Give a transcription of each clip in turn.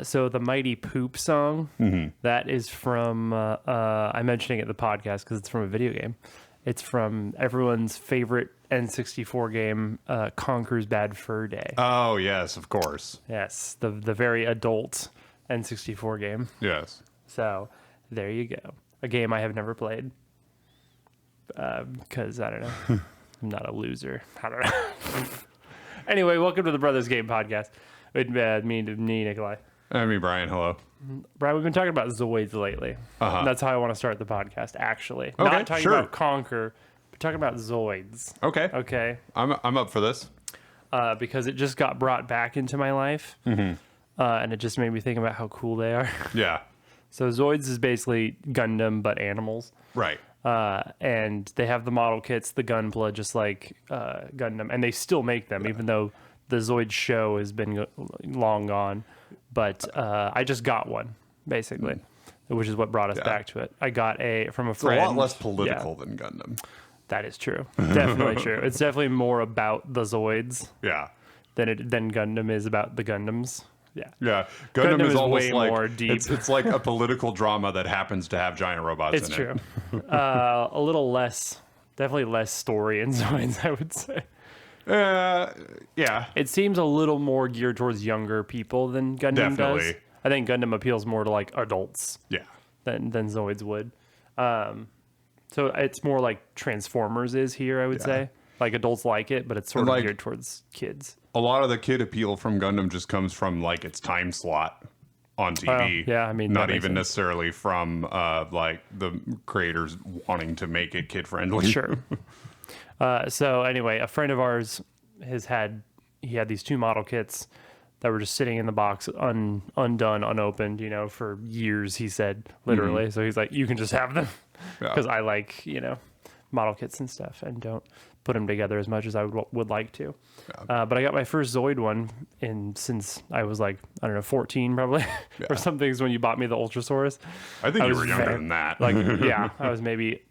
So the Mighty Poop song, that is from, I'm mentioning it in the podcast because it's from a video game. It's from everyone's favorite N64 game, Conker's Bad Fur Day. Oh, yes, of course. Yes, the very adult N64 game. Yes. So there you go. A game I have never played because, I don't know, I'm not a loser. I don't know. Anyway, welcome to the Brothers Game Podcast with me, Nicolai. I mean, Brian, hello. Brian, we've been talking about Zoids lately. That's how I want to start the podcast, actually. Okay, Not talking sure. about Conker, but talking about Zoids. Okay. Okay? I'm up for this. Because it just got brought back into my life, and it just made me think about how cool they are. Yeah. So Zoids is basically Gundam, but animals. Right. And they have the model kits, the Gunpla, just like Gundam, and they still make them, even though the Zoids show has been long gone. But I just got one, basically, which is what brought us back to it. I got from a friend. It's a lot less political than Gundam. That is true. Definitely true. It's definitely more about the Zoids Yeah. than Gundam is about the Gundams. Yeah. Yeah. Gundam is almost way like more deep. It's like a political drama that happens to have giant robots It's in true. it. A little less, definitely less story in Zoids, I would say. Yeah. It seems a little more geared towards younger people than Gundam Definitely. does. I think Gundam appeals more to like adults Yeah. than Zoids would. So it's more like Transformers is here, I would say. Like adults like it, but it's sort of geared towards kids. A lot of the kid appeal from Gundam just comes from like its time slot on TV. Yeah, I mean, not that makes even sense. necessarily from like the creators wanting to make it kid friendly. Sure. So anyway, a friend of ours had these two model kits that were just sitting in the box undone, unopened, for years, he said, literally. So he's like, you can just have them because I like, model kits and stuff and don't put them together as much as I would like to. Yeah. But I got my first Zoid one since I was like, I don't know, 14 probably or something is when you bought me the Ultrasaurus. I think you were younger than that. Like, yeah, I was maybe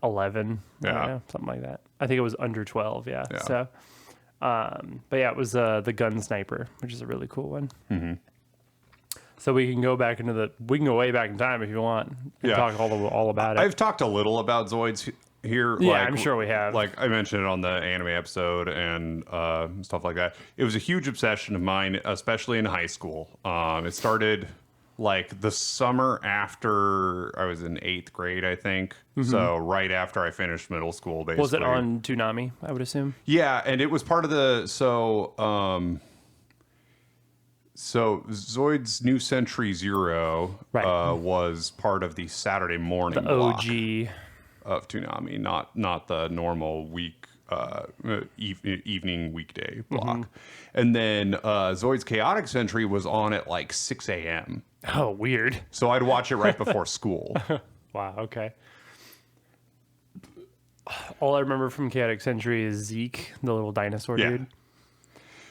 11, Yeah. I don't know, something like that. I think it was under 12, yeah. So, but yeah, it was the Gun Sniper, which is a really cool one. Mm-hmm. So we can go way back in time if you want and talk all about it. I've talked a little about Zoids here. Yeah, I'm sure we have. Like I mentioned it on the anime episode and stuff like that. It was a huge obsession of mine, especially in high school. It started like the summer after I was in 8th grade, I think. So right after I finished middle school, basically. Was it on Toonami, I would assume? Yeah, and it was part of the So Zoid's New Century Zero was part of the Saturday morning block OG of Toonami, not the normal week evening weekday block. And then Zoid's Chaotic Century was on at like 6 a.m. Oh, weird. So I'd watch it right before school. Wow, okay. All I remember from Chaotic Century is Zeke, the little dinosaur dude.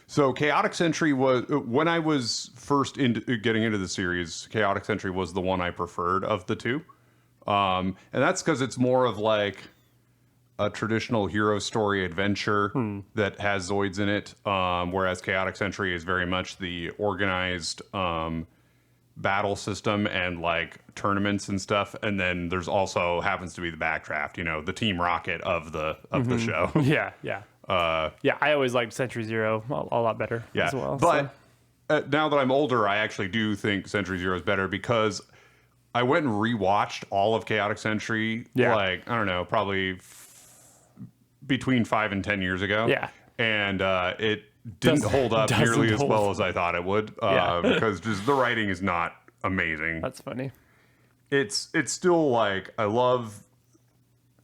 So Chaotic Century was, when I was first getting into the series, Chaotic Century was the one I preferred of the two. And that's because it's more of like a traditional hero story adventure that has Zoids in it. Whereas Chaotic Century is very much the organized battle system and like tournaments and stuff. And then there's also happens to be the Backdraft, the Team Rocket of the show. Yeah. I always liked Century Zero a lot better as well. But now that I'm older, I actually do think Century Zero is better because I went and rewatched all of Chaotic Century, like, I don't know, probably between 5 and 10 years ago. Yeah. And it didn't hold up nearly as well as I thought it would because just the writing is not amazing. That's funny. It's still like, I love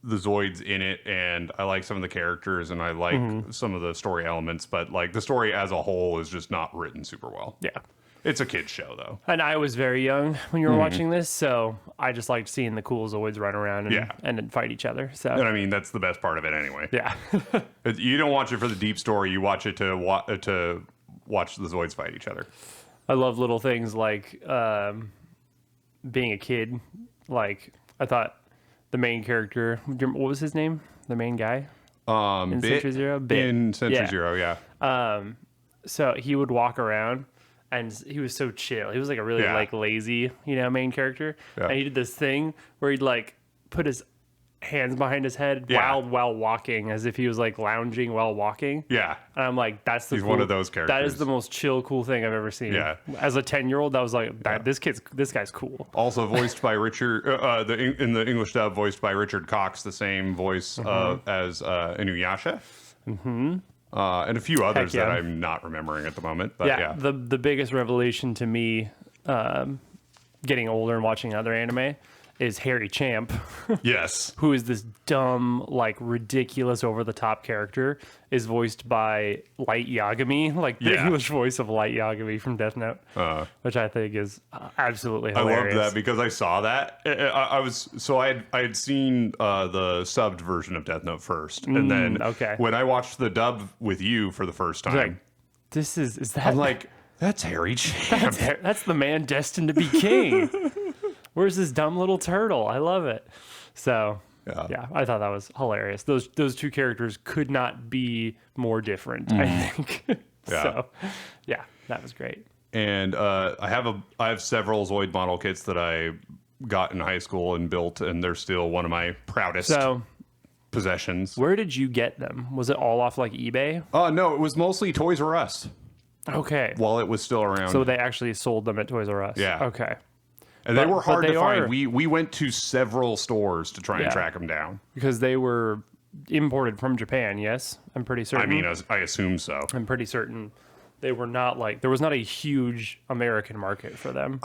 the Zoids in it and I like some of the characters and I like some of the story elements, but like the story as a whole is just not written super well. Yeah. It's a kid's show, though. And I was very young when you were watching this, so I just liked seeing the cool Zoids run around and then fight each other. So, And I mean, that's the best part of it anyway. yeah. You don't watch it for the deep story. You watch it to watch the Zoids fight each other. I love little things like being a kid. Like, I thought the main character, what was his name? The main guy? In Century Zero? In Century Zero, yeah. So he would walk around and he was so chill. He was like a really Yeah. like lazy, main character. Yeah. And he did this thing where he'd like put his hands behind his head Yeah. while walking, as if he was like lounging while walking. Yeah. And I'm like, He's one of those That is characters. the most chill, cool thing I've ever seen. Yeah. As a 10-year-old, that was like, this guy's cool. Also voiced by Richard, in the English dub, voiced by Richard Cox, the same voice as Inuyasha. Mm-hmm. And a few others Heck yeah. that I'm not remembering at the moment. But yeah. The biggest revelation to me, getting older and watching other anime, is Harry Champ, Yes. who is this dumb, like ridiculous, over the top character, is voiced by Light Yagami, like the Yeah. English voice of Light Yagami from Death Note, which I think is absolutely hilarious. I loved that because I saw that. I had seen the subbed version of Death Note first, and then okay. when I watched the dub with you for the first time, Like, is that I'm like, that's Harry Champ. that's the man destined to be king. Where's this dumb little turtle? I love it. So yeah, I thought that was hilarious. Those two characters could not be more different, I think. Yeah. So yeah, that was great. And I have several Zoid model kits that I got in high school and built, and they're still one of my proudest So possessions. where did you get them? Was it all off like eBay? No, it was mostly Toys R Us Okay. while it was still around. So they actually sold them at Toys R Us. Yeah. Okay. and they were hard they to find. are- We went to several stores to try and Yeah. track them down. Because they were imported from Japan, yes? I'm pretty certain. I mean, I assume so. I'm pretty certain they were not like, there was not a huge American market for them.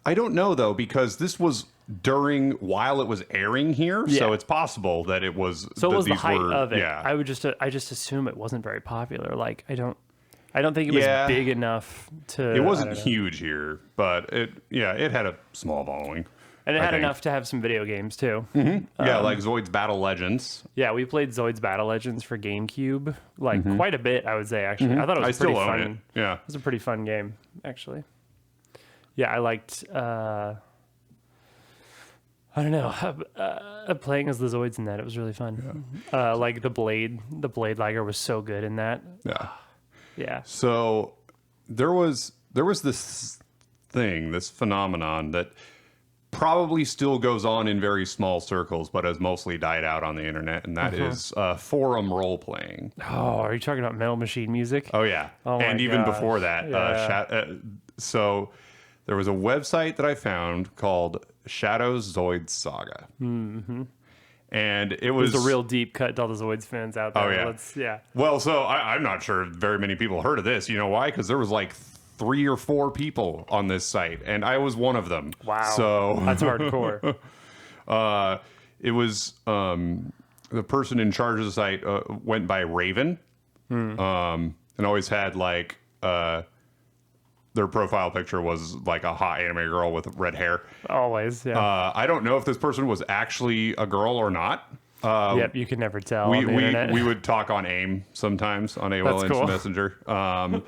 I don't know though, because this was while it was airing here, so Yeah. it's possible that it was. So that it was the these height were- of it. Yeah, I just assume it wasn't very popular. Like I don't think it was Yeah. big enough to. it wasn't I don't know. huge here, but it had a small following. And it I had think. enough to have some video games too. Yeah, like Zoid's Battle Legends. Yeah, we played Zoid's Battle Legends for GameCube, like quite a bit, I would say. Actually, I thought it was I still pretty own fun. it. Yeah, It was a pretty fun game, actually. Yeah, I liked. I don't know, playing as the Zoids in that. It was really fun. Like the blade liger was so good in that. yeah. Yeah. So there was this phenomenon that probably still goes on in very small circles, but has mostly died out on the internet, and that is forum role playing. Oh, are you talking about Metal Machine music? Oh yeah, Oh my and even gosh. before that, Yeah. so there was a website that I found called Shadows Zoids Saga, and it was It was a real deep cut to all the Zoids fans out there. Oh, yeah. Yeah. Well, so I'm not sure very many people heard of this. You know why? Because there was like 3 or 4 people on this site, and I was one of them. Wow. So That's hardcore. it was the person in charge of the site went by Raven, and always had like their profile picture was like a hot anime girl with red hair. Always. Yeah. I don't know if this person was actually a girl or not. Yep. You can never tell. on the internet. We would talk on AIM sometimes on AOL That's cool. Messenger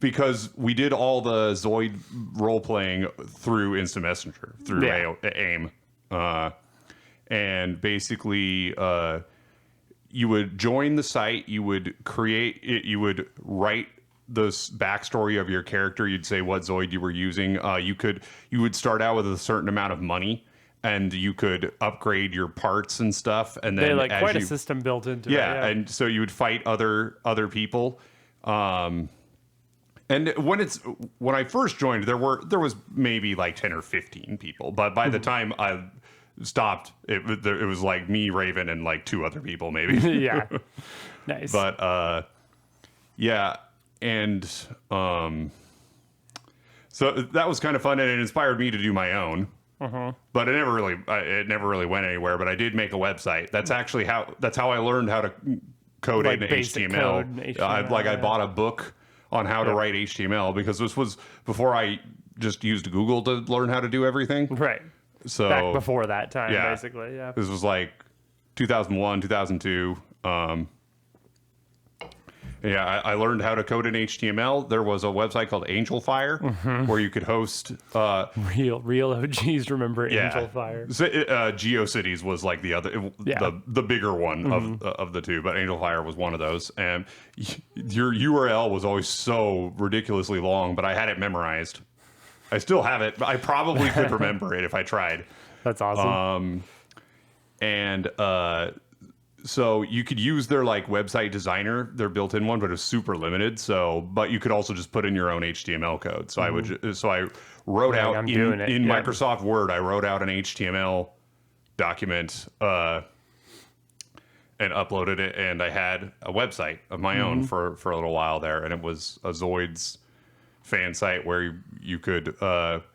because we did all the Zoid role playing through Instant Messenger through Yeah. AIM, and basically you would join the site, you would create it, you would write the backstory of your character. You'd say what Zoid you were using. You would start out with a certain amount of money, and you could upgrade your parts and stuff. And then they like as quite a you, system built into yeah, it. and so you would fight other people. And when I first joined, there was maybe like 10 or 15 people, but by the time I stopped, it was like me, Raven, and like 2 other people maybe. Yeah. Nice. But yeah, and so that was kind of fun, and it inspired me to do my own. But it never really went anywhere. But I did make a website. That's actually how I learned how to code Like in basic HTML. code in HTML, I yeah. bought a book on how to write HTML because this was before I just used Google to learn how to do everything. right. So Back before that time, yeah. basically. Yeah. this was like 2001, 2002. Yeah, I learned how to code in HTML. There was a website called Angelfire where you could host. Real OGs remember Angelfire. So, GeoCities was like the other, the bigger one of the two, but Angelfire was one of those. And your URL was always so ridiculously long, but I had it memorized. I still have it, but I probably could remember it if I tried. That's awesome. So you could use their like website designer, their built-in one, but it was super limited. So, but you could also just put in your own HTML code. So I wrote out in Microsoft Word, I wrote out an HTML document and uploaded it, and I had a website of my own for a little while there, and it was a ZOIDS fan site where you could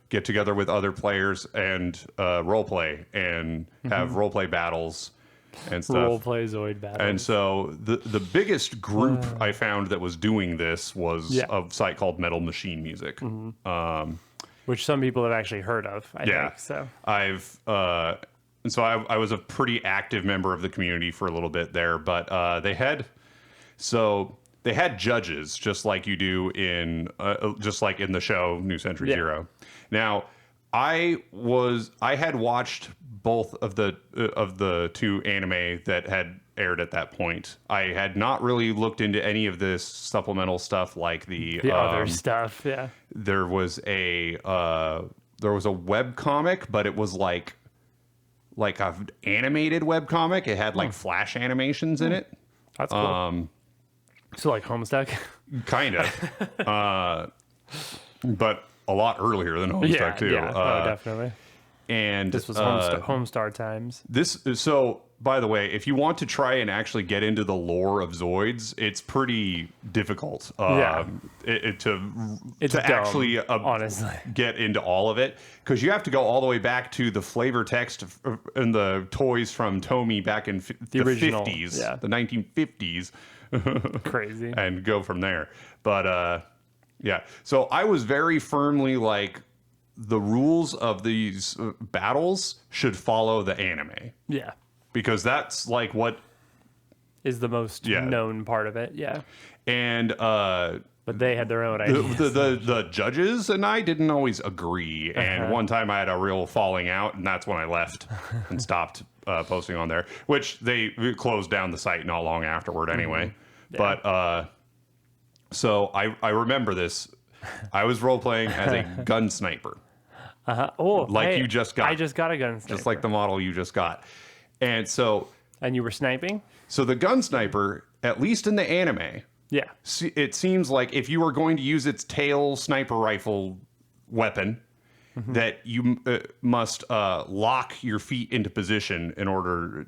get together with other players and role play and have role play battles and stuff. Role play Zoid battles. And so the biggest group I found that was doing this was a site called Metal Machine Music. Which some people have actually heard of, I think. So I was a pretty active member of the community for a little bit there, but they had judges just like you do in just like in the show New Century Zero. Now, I had watched both of the two anime that had aired at that point. I had not really looked into any of this supplemental stuff like the other stuff. Yeah, there was a web comic, but it was like an animated web comic. It had like flash animations in it. That's cool. So like Homestuck? Kind of. But a lot earlier than Homestuck too. Yeah, definitely. And this was Homestar times. So by the way, if you want to try and actually get into the lore of Zoids, it's pretty difficult. To actually honestly get into all of it, because you have to go all the way back to the flavor text and the toys from Tomy back in the original 50s, the 1950s. Crazy. And go from there. But so I was very firmly like, the rules of these battles should follow the anime. Yeah. Because that's like what is the most known part of it. Yeah. And but they had their own ideas. The judges and I didn't always agree. And one time I had a real falling out, and that's when I left and stopped posting on there, which they closed down the site not long afterward anyway. Yeah. But so I remember this. I was role playing as a gun sniper. You just got. I just got a gun sniper. Just like the model you just got. And so. And you were sniping? So the gun sniper, at least in the anime. Yeah. It seems like if you were going to use its tail sniper rifle weapon, that you must lock your feet into position in order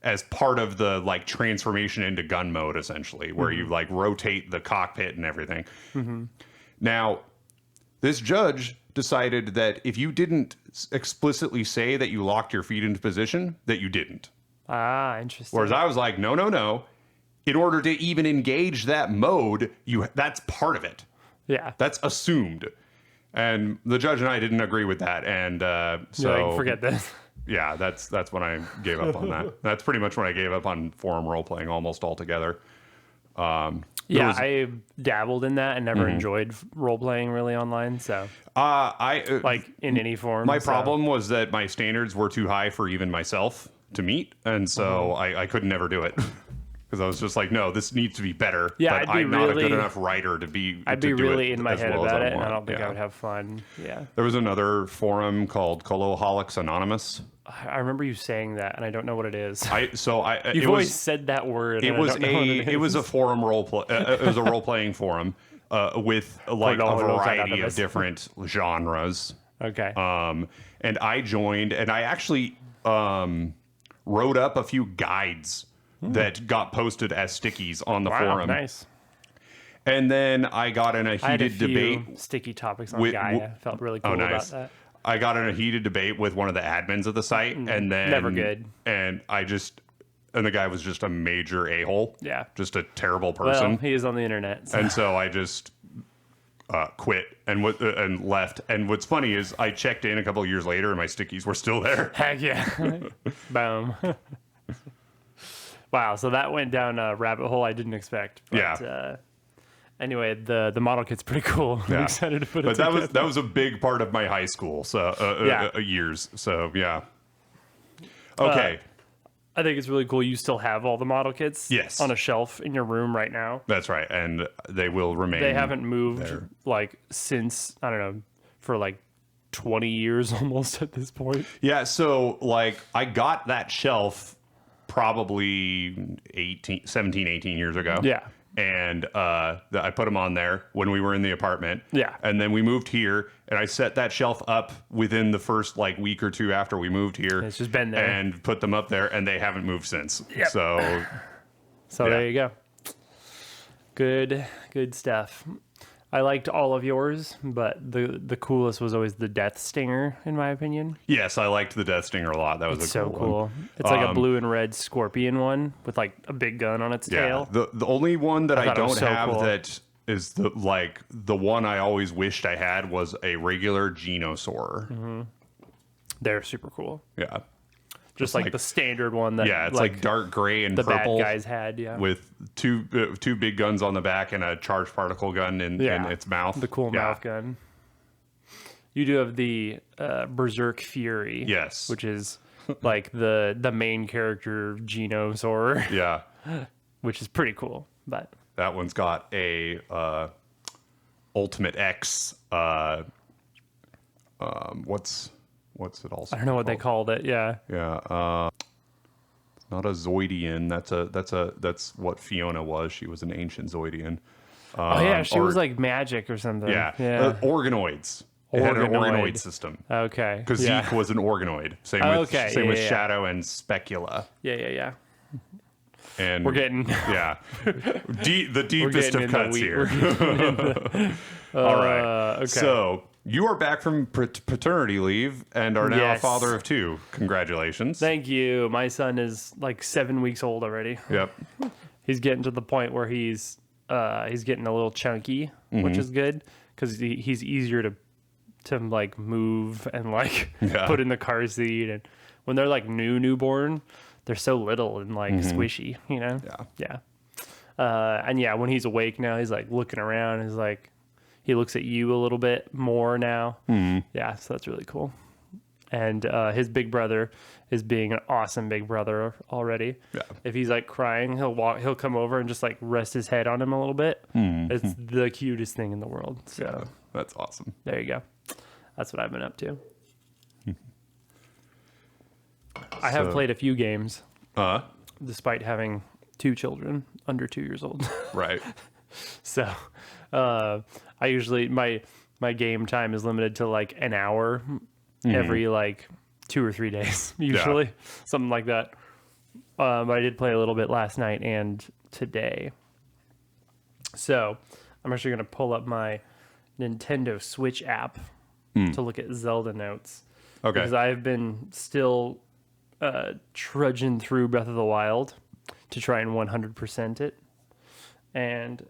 as part of the like transformation into gun mode, essentially, where you like rotate the cockpit and everything. Now, this judge decided that if you didn't explicitly say that you locked your feet into position, that you didn't. Ah, interesting. Whereas I was like, no. In order to even engage that mode, that's part of it. Yeah. That's assumed. And the judge and I didn't agree with that. And so like, forget this. Yeah, that's when I gave up on that. That's pretty much when I gave up on forum role playing almost altogether. I dabbled in that and never enjoyed role playing really online. So I like in any form. My problem was that my standards were too high for even myself to meet, and so I could never do it. Because I was just like, no, this needs to be better. Yeah, but I'm not a good enough writer to be. I'd be really in my head about it, and I don't think I would have fun. Yeah. There was another forum called Coloholics Anonymous. I remember you saying that, and I don't know what it is. You've always said that word. It was a forum role play. It was a role playing forum with like a variety of different genres. Okay. And I joined, and I actually wrote up a few guides that got posted as stickies on the forum. Nice. And then I got in a heated debate. Sticky topics on Gaia. I felt really cool about that. I got in a heated debate with one of the admins of the site, and then never good. And the guy was just a major a-hole. Yeah, just a terrible person. Well, he is on the internet, and so I just quit and left. And what's funny is I checked in a couple of years later, and my stickies were still there. Heck yeah! Boom. Wow, so that went down a rabbit hole I didn't expect. But, Yeah. Anyway, the model kit's pretty cool. I'm Yeah. excited to put it But together. that was a big part of my high school, so years. So yeah. Okay. I think it's really cool you still have all the model kits Yes. on a shelf in your room right now. That's right, and they will remain. They haven't moved there. like since, I don't know, for like 20 years almost at this point. Yeah, so like I got that shelf probably 17, 18 years ago. Yeah. And I put them on there when we were in the apartment. Yeah. And then we moved here, and I set that shelf up within the first like week or two after we moved here. It's just been there. And put them up there, and they haven't moved since. Yep. So So Yeah. there you go. Good stuff. I liked all of yours, but the coolest was always the Death Stinger, in my opinion. yes, I liked the Death Stinger a lot. That was It's a so cool cool. one. It's like a blue and red scorpion one with like a big gun on its Yeah. tail. The only one that I thought it was don't so have cool. that is the one I always wished I had was a regular Genosaur. Mm-hmm. They're super cool. Yeah. Just like like- the standard one that Yeah, it's like dark gray and the purple bad guys had. Yeah, with two big guns on the back and a charged particle gun in its mouth. the cool Yeah. mouth gun. You do have the Berserk Fury. Yes. which is like the main character Genosaur, Yeah. which is pretty cool. But That one's got a Ultimate X what's it also? I don't know what they called it. Yeah, Yeah, it's not a Zoidian. That's what Fiona was. She was an ancient Zoidian. oh yeah, she or- was like magic or something. Yeah, yeah. Organoids. It had an Organoid. organoid system Okay, because yeah. Zeke was an organoid. Same Okay, with yeah. Shadow and Specula. Yeah. And We're getting yeah, the deepest getting of in the cuts weed- here. All right. okay. So you are back from paternity leave and are now a Yes. father of two. Congratulations. Thank you. My son is like 7 weeks old already. Yep. He's getting to the point where he's getting a little chunky, which is good because he's easier to like move and like Yeah. put in the car seat. And when they're like newborn, they're so little and like squishy, you know? Yeah. And yeah, when he's awake now, he's like looking around. He's like, he looks at you a little bit more now. Yeah, so that's really cool. And his big brother is being an awesome big brother already. Yeah. If he's like crying, he'll come over and just like rest his head on him a little bit. It's the cutest thing in the world. So That's awesome. there you go. That's what I've been up to. I have played a few games despite having 2 children under 2 years old. Right. So I usually my game time is limited to like an hour every like 2 or 3 days usually, something like that. But I did play a little bit last night and today. So I'm actually going to pull up my Nintendo Switch app to look at Zelda notes. Okay. Because I've been still trudging through Breath of the Wild to try and 100% it. And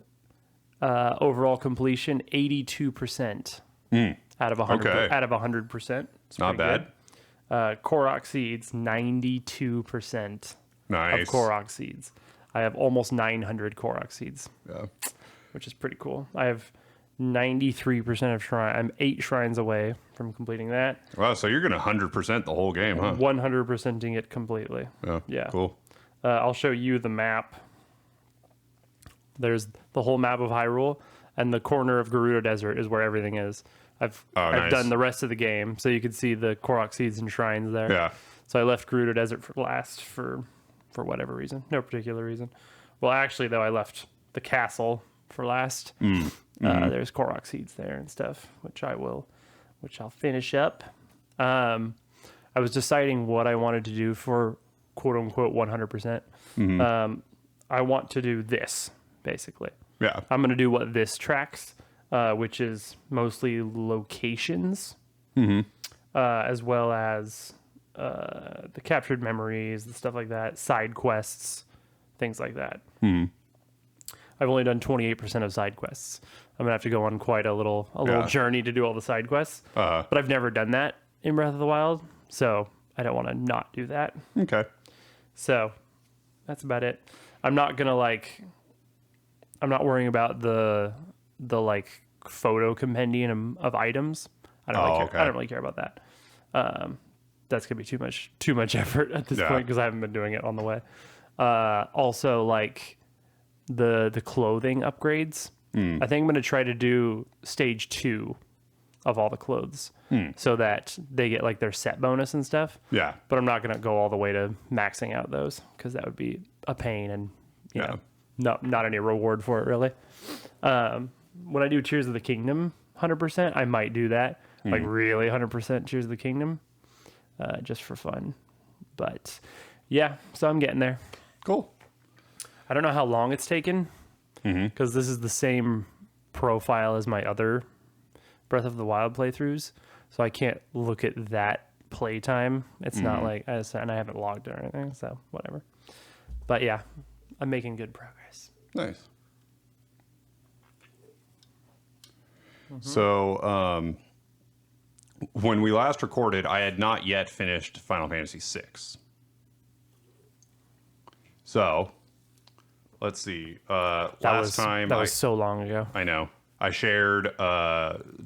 overall completion, 82% out of 100. Okay. Out of 100%. It's Not pretty bad. good. Korok seeds, 92% Nice. of Korok seeds. I have almost 900 Korok seeds, Yeah. which is pretty cool. I have 93% of shrine. I'm 8 shrines away from completing that. Wow. So you're gonna 100% the whole game, huh? 100%ing it completely. Yeah. Cool. I'll show you the map. There's the whole map of Hyrule, and the corner of Gerudo Desert is where everything is. I've nice. done the rest of the game, so you can see the Korok seeds and shrines there. Yeah. So I left Gerudo Desert for last for whatever reason, no particular reason. Well, actually, though, I left the castle for last. There's Korok seeds there and stuff, which I'll finish up. I was deciding what I wanted to do for quote unquote 100%. I want to do this basically. Yeah. I'm going to do what this tracks, which is mostly locations, as well as the captured memories, the stuff like that, side quests, things like that. I've only done 28% of side quests. I'm gonna have to go on quite a little journey to do all the side quests. But I've never done that in Breath of the Wild, so I don't want to not do that. Okay. So That's about it. I'm not gonna I'm not worrying about the like photo compendium of items. I don't really care. okay. I don't really care about that. That's gonna be too much effort at this point because I haven't been doing it on the way. Also, like the clothing upgrades. I think I'm gonna try to do stage 2 of all the clothes so that they get like their set bonus and stuff. Yeah. But I'm not gonna go all the way to maxing out those because that would be a pain and you know not any reward for it really. When I do Tears of the Kingdom 100%, I might do that. Like really 100% Tears of the Kingdom. Just for fun. But yeah, so I'm getting there. Cool. I don't know how long it's taken because this is the same profile as my other Breath of the Wild playthroughs. So I can't look at that playtime. It's not like, and I haven't logged or anything, so whatever. But yeah, I'm making good progress. Nice. So, when we last recorded, I had not yet finished Final Fantasy VI. So, let's see. Last time that was so long ago. I know. I shared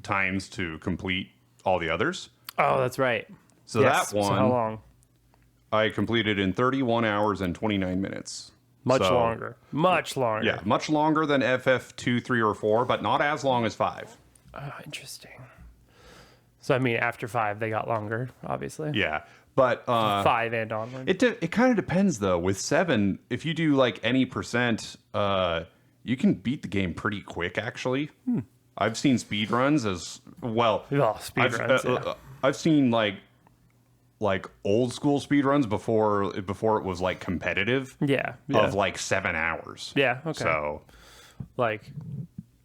times to complete all the others. Oh, that's right. So Yes. that one, So how long? I completed in 31 hours and 29 minutes. Much So, longer. Much longer. Yeah, much longer than FF2, 3, or 4, but not as long as 5. Oh, interesting. So I mean, after 5, they got longer, obviously. Yeah, but 5 and onward. it kind of depends though. With 7, if you do like any percent, you can beat the game pretty quick. Actually, I've seen speed runs as well. Oh, speed runs. Yeah. I've seen like old school speed runs before it was like competitive. Yeah. Of like 7 hours. Yeah. Okay. So Like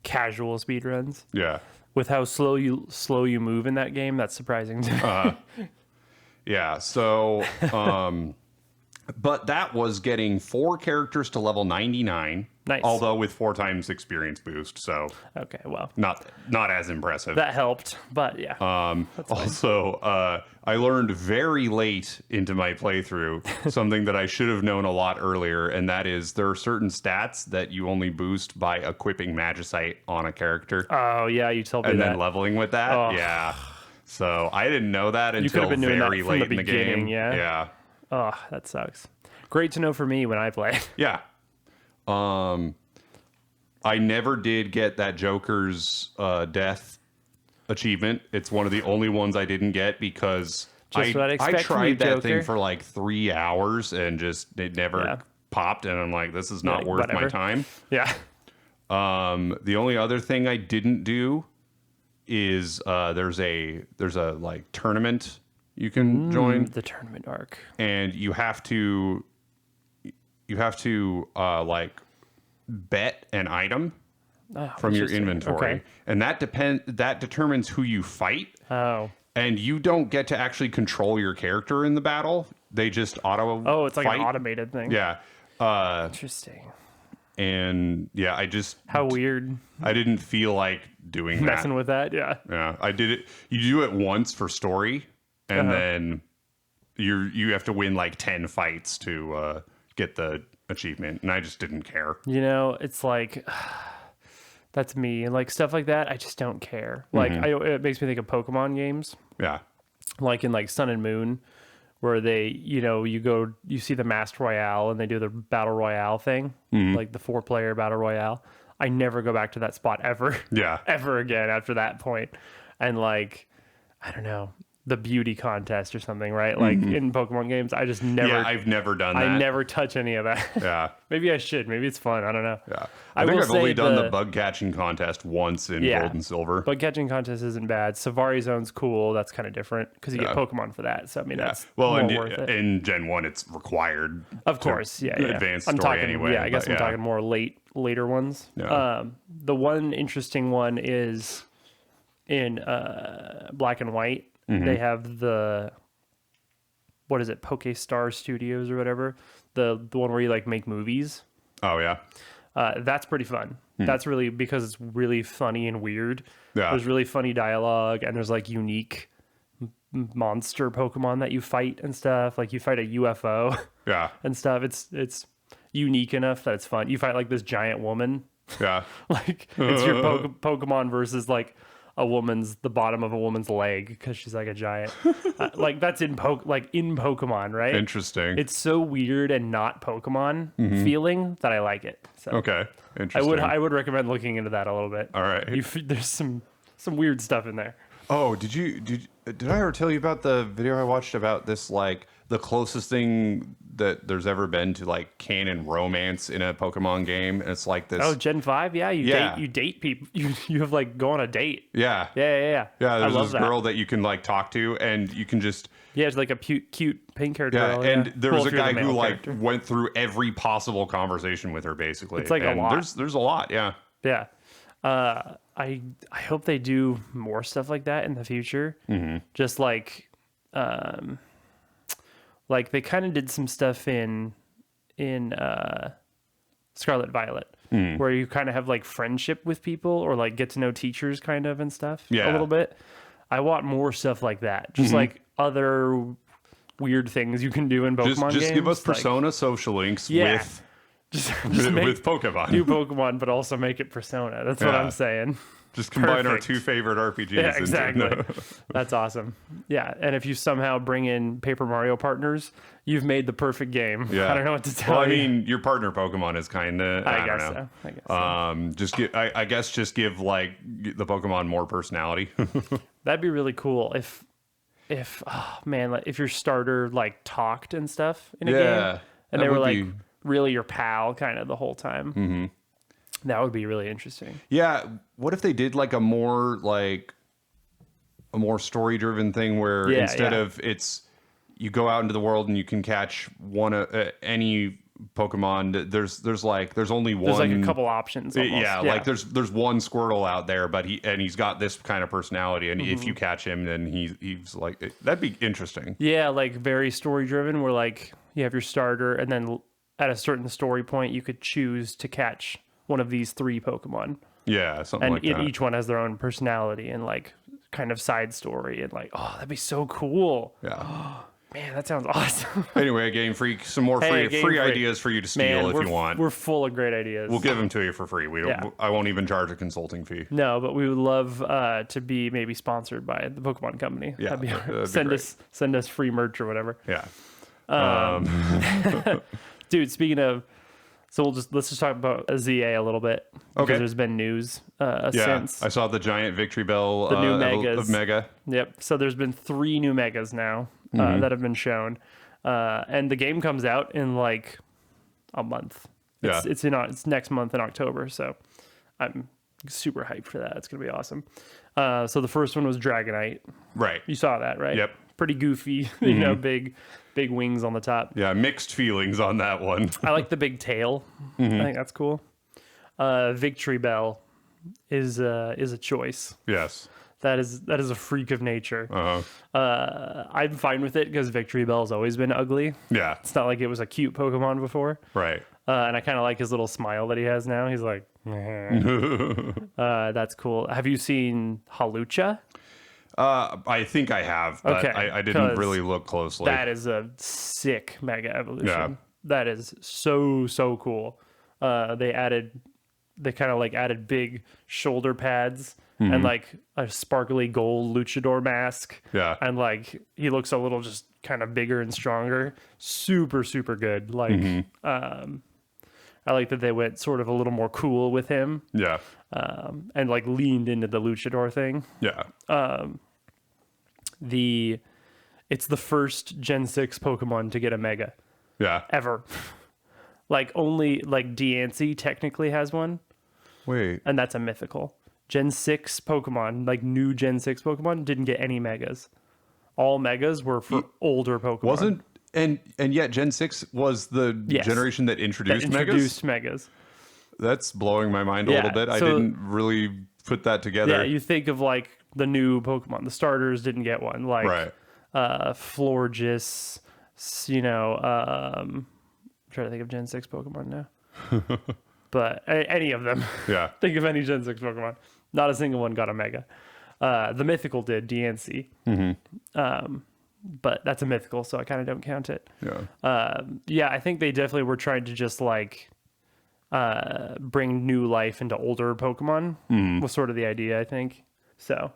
casual speed runs. yeah. With how slow you move in that game, that's surprising to me. Yeah, so, but that was getting 4 characters to level 99. Nice. Although with 4 times experience boost, so Okay, well, not as impressive. that helped, but yeah. Also, I learned very late into my playthrough something that I should have known a lot earlier, and that is there are certain stats that you only boost by equipping Magicite on a character Oh yeah, you told me and that. then leveling with that. Oh. Yeah. So I didn't know that could until have been doing that very from late the in the game. beginning, yeah? Yeah. Oh, that sucks. Great to know for me when I play. Yeah. I never did get that Joker's death achievement. It's one of the only ones I didn't get because Just what I'd I expect from you, tried that thing Joker. for like 3 hours and just it never popped. And I'm like, this is not Like, worth my whatever. time. Yeah. The only other thing I didn't do is there's a like tournament you can join, The tournament arc. and you have to like bet an item Oh, from your interesting. inventory, Okay. and that determines who you fight, Oh. and you don't get to actually control your character in the battle. They just auto. Oh, it's like fight. an automated thing. Yeah. Interesting. And yeah, How weird. I didn't feel like doing Messing that. with that. Yeah. Yeah, I did it. You do it once for story, and then you have to win like 10 fights to get the achievement, and I just didn't care. You know, it's like that's me, and like stuff like that. I just don't care. Like it makes me think of Pokemon games, Yeah. like in like Sun and Moon, where they, you see the Master Royale and they do the Battle Royale thing, like the 4-player Battle Royale. I never go back to that spot ever. Yeah. Ever again after that point. And like, I don't know, the beauty contest or something, right? Like in Pokemon games, I just never. Yeah, I've never done that. I never touch any of that. Yeah. Maybe I should. Maybe it's fun. I don't know. Yeah. I I think will I've only say done the bug catching contest once in Yeah. Gold and Silver. But catching contest isn't bad. Savari Zone's cool. That's kind of different because you get Pokemon for that. So I mean, Yeah. that's Well, more worth it. in Gen 1, it's required. Of course, yeah. advanced I'm story talking, anyway, Yeah, I guess but I'm yeah. talking more later ones. Yeah. The one interesting one is in Black and White. They have what is it, Poke Star Studios or whatever, the one where you like make movies. Oh, yeah. That's pretty fun. That's really because it's really funny and weird. Yeah. There's really funny dialogue and there's like unique monster Pokemon that you fight and stuff. Like you fight a UFO Yeah. and stuff. It's unique enough that it's fun. You fight like this giant woman. Yeah. Like it's your Pokemon versus like the bottom of a woman's leg because she's like a giant. Like that's in Pokemon, right? Interesting. It's so weird and not Pokemon feeling that I like it. So Okay. Interesting. I would recommend looking into that a little bit. All right. There's some weird stuff in there. Oh, did I ever tell you about the video I watched about this, like the closest thing that there's ever been to like canon romance in a Pokemon game? And it's like this. Oh, Gen 5? Yeah, you date people. You have like go on a date. Yeah. Yeah. Yeah, I there's love this girl that you can like talk to, and you can just Yeah, it's like a cute pink-haired girl. and there was Well, a if you're the guy who male like character. went through every possible conversation with her, basically. It's like a and lot. There's a lot, yeah. Yeah. I hope they do more stuff like that in the future. Mm-hmm. Just like they kind of did some stuff in Scarlet Violet, where you kind of have like friendship with people or like get to know teachers kind of and stuff a little bit. I want more stuff like that. Just like other weird things you can do in Pokemon games. Just give us like, Persona social links Yeah. with just make with Pokemon. new Pokemon, but also make it Persona. That's what Yeah. I'm saying. Just combine our Perfect. two favorite RPGs. Yeah, exactly. That's awesome. Yeah, and if you somehow bring in Paper Mario partners, you've made the perfect game. Yeah. I don't know what to tell Well, I you. mean, your partner Pokemon is kind of. I don't know. I guess so. Just give. I guess just give like the Pokemon more personality. That'd be really cool if oh man, like if your starter like talked and stuff in a game, and that they were would like be- really your pal kind of the whole time. Mm-hmm. That would be really interesting. Yeah. What if they did like a more story driven thing where instead of it's you go out into the world and you can catch any Pokemon. There's only one. There's like a couple options. Almost. Yeah, like there's one Squirtle out there, but he's got this kind of personality, and if you catch him, then he's like that'd be interesting. Yeah, like very story driven, where like you have your starter, and then at a certain story point, you could choose to catch one of these 3 Pokemon, Yeah, something and like that. each one has their own personality and like kind of side story, and like that'd be so cool. Yeah. Man, that sounds awesome. Anyway, Game Freak, some more Hey, free Game Freak. ideas for you to steal Man, if you want. we're full of great ideas. We'll give them to you for free. Yeah. I won't even charge a consulting fee. No, but we would love to be maybe sponsored by the Pokemon Company. Yeah, that'd be send us free merch or whatever. Yeah. Dude, speaking of, so let's just talk about ZA a little bit because Okay. there's been news Yeah. since. I saw the giant Victory Bell The new of Megas. Mega. Yep. So there's been 3 new Megas now that have been shown, and the game comes out in like a month. It's next month in October, so I'm super hyped for that. It's gonna be awesome. So the first one was Dragonite. Right. You saw that, right? Yep. Pretty goofy, big wings on the top. Yeah, mixed feelings on that one. I like the big tail. I think that's cool. Victory Bell is a choice. Yes. That is a freak of nature. Uh-huh. I'm fine with it because Victory Bell's always been ugly. Yeah. It's not like it was a cute Pokemon before. Right. And I kind of like his little smile that he has now. He's like, that's cool. Have you seen Halucha? I think I have, but Okay, I didn't 'cause really look closely. That is a sick Mega Evolution. Yeah. That is so cool. They kind of like added big shoulder pads and like a sparkly gold luchador mask. Yeah. And like he looks a little just kind of bigger and stronger. Super good. Like I like that they went sort of a little more cool with him. Yeah. And like leaned into the luchador thing. Yeah. It's the first Gen 6 Pokemon to get a Mega Yeah. ever. Like only like Diancie technically has one, Wait. and that's a mythical. Gen 6 Pokemon, like new Gen 6 Pokemon, didn't get any Megas. All Megas were for older Pokemon. Wasn't and yet Gen 6 was the Yes. generation that introduced, introduced Megas? Megas. That's blowing my mind a Yeah, little bit. I so- didn't really put that together. Yeah, you think of like the new Pokemon. The starters didn't get one. Like Right. Florges, I'm trying to think of Gen 6 Pokemon now. But any of them. Yeah. Think of any Gen 6 Pokemon. Not a single one got a Mega. The Mythical did, Diancie. but that's a mythical, so I kind of don't count it. Yeah. Yeah, I think they definitely were trying to just like bring new life into older Pokemon was sort of the idea, I think. So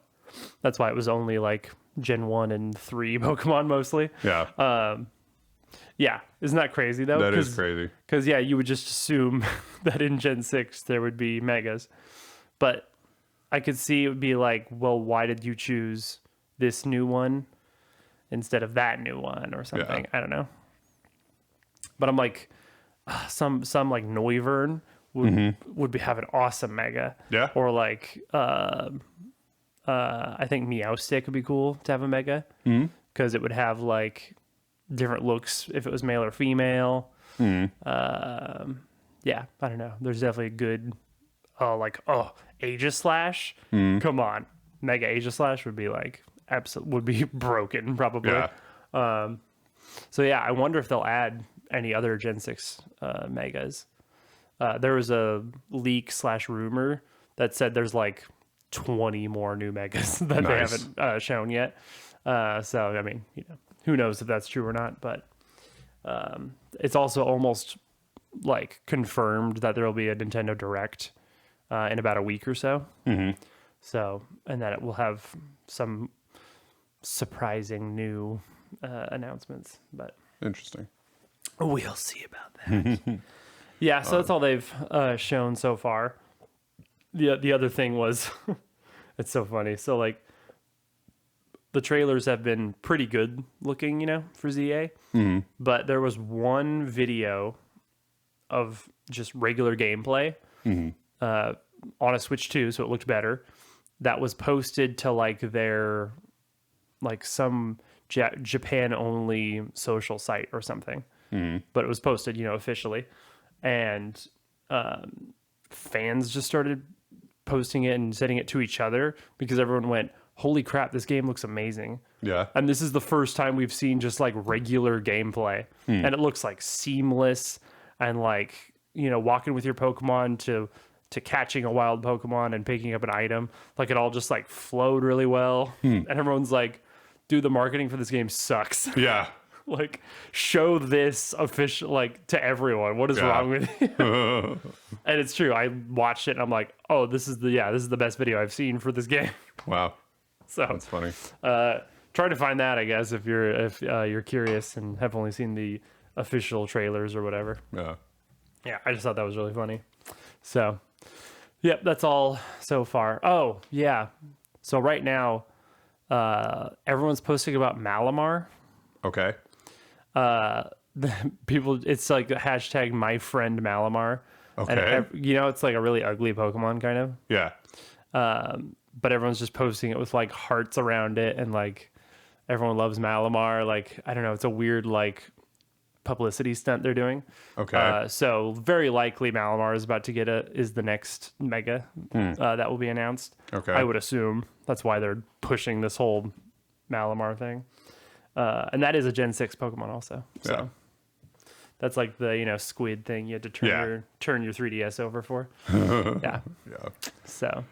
that's why it was only like Gen 1 and 3 Pokemon mostly. Yeah. Yeah, isn't that crazy though? That is crazy. Because yeah, you would just assume that in Gen 6 there would be Megas. But I could see it would be like, well, why did you choose this new one instead of that new one or something? Yeah. I don't know. But I'm like, some like Noivern would have an awesome Mega. Yeah. Or like I think Meowstic would be cool to have a Mega because it would have like different looks if it was male or female. Yeah, I don't know. There's definitely a good Aegislash. Come on, Mega Aegislash would be like would be broken probably. Yeah. So yeah, I wonder if they'll add any other Gen 6 Megas. There was a leak / rumor that said there's like 20 more new Megas that they haven't shown yet. So I mean, who knows if that's true or not, but it's also almost like confirmed that there will be a Nintendo Direct in about a week or so. So, and that it will have some surprising new announcements, but Interesting. we'll see about that. Yeah, so that's all they've shown so far. The other thing was, it's so funny. So like, the trailers have been pretty good looking, for ZA. But there was one video of just regular gameplay on a Switch 2, so it looked better. That was posted to like their some Japan only social site or something. But it was posted, officially, and fans just started posting it and sending it to each other because everyone went, holy crap, this game looks amazing. Yeah. And this is the first time we've seen just like regular gameplay. And it looks like seamless and like, walking with your Pokemon to catching a wild Pokemon and picking up an item. Like it all just like flowed really well. And everyone's like, dude, the marketing for this game sucks. Yeah. Like, show this official to everyone. What is wrong with you? And it's true. I watched it and I'm like, oh, this is the best video I've seen for this game. Wow. So That's funny. Try to find that, I guess, if you're curious and have only seen the official trailers or whatever. Yeah. Yeah, I just thought that was really funny. So, yep, that's all so far. Oh, yeah. So right now, everyone's posting about Malamar. Okay. People, it's like a hashtag my friend Malamar. Okay. And it's like a really ugly Pokemon kind of. Yeah. But everyone's just posting it with like hearts around it and like everyone loves Malamar. Like, I don't know, it's a weird like publicity stunt they're doing. Okay. So very likely Malamar is about to is the next Mega that will be announced. Okay. I would assume that's why they're pushing this whole Malamar thing. And that is a Gen 6 Pokemon also. So Yeah. that's like the, squid thing you had to turn your 3DS over for. Yeah. Yeah. So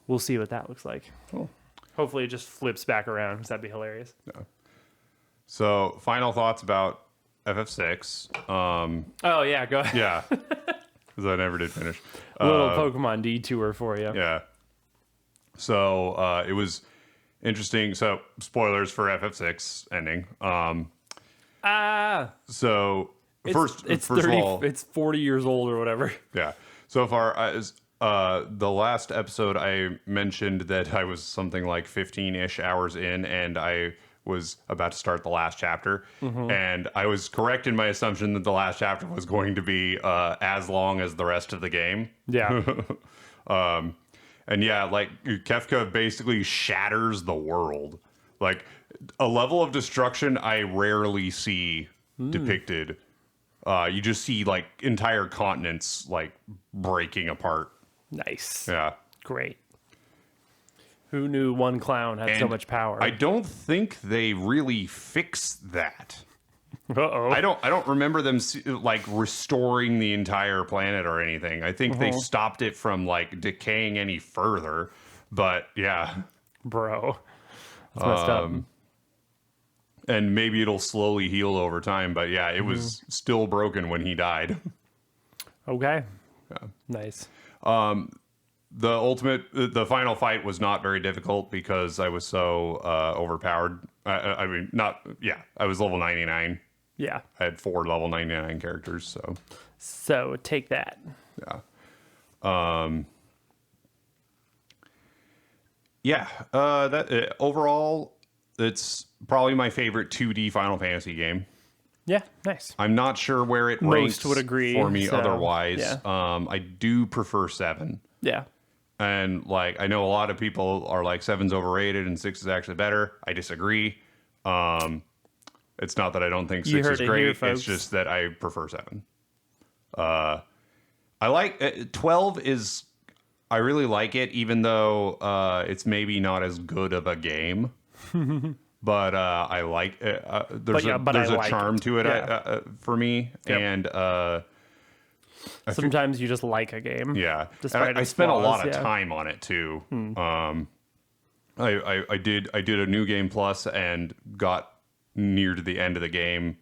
we'll see what that looks like. Cool. Hopefully it just flips back around because that'd be hilarious. Yeah. So, final thoughts about FF6. Oh, yeah, go ahead. Yeah. Because I never did finish. A little Pokemon detour for you. Yeah. So, it was interesting. So, spoilers for FF6 ending. So, first of all, it's 40 years old or whatever. Yeah. So far, as the last episode, I mentioned that I was something like 15-ish hours in, and I was about to start the last chapter. And I was correct in my assumption that the last chapter was going to be as long as the rest of the game. Yeah. And yeah, like Kefka basically shatters the world. Like a level of destruction I rarely see depicted. You just see like entire continents like breaking apart. Nice. Yeah. Great. Who knew one clown had so much power? I don't think they really fixed that. Uh-oh. I don't remember them like restoring the entire planet or anything. I think they stopped it from like decaying any further. But yeah. Bro. That's messed up. and maybe it'll slowly heal over time. But yeah, it was still broken when he died. Okay. Yeah. Nice. The final fight was not very difficult because I was so overpowered. I was level 99. Yeah. I had 4 level 99 characters, So take that. Yeah. Overall, it's probably my favorite 2D Final Fantasy game. Yeah, nice. I'm not sure where it Most ranks would agree, for me so, otherwise. yeah. I do prefer 7. Yeah. And like I know a lot of people are like 7's overrated and 6 is actually better. I disagree. It's not that I don't think 6 is great. It's just that I prefer 7. I like 12 is I really like it, even though it's maybe not as good of a game. But I like it. There's a charm to it for me. Yep. And sometimes you just like a game. Yeah. I spent a lot of time on it too. I did a new game plus and got near to the end of the game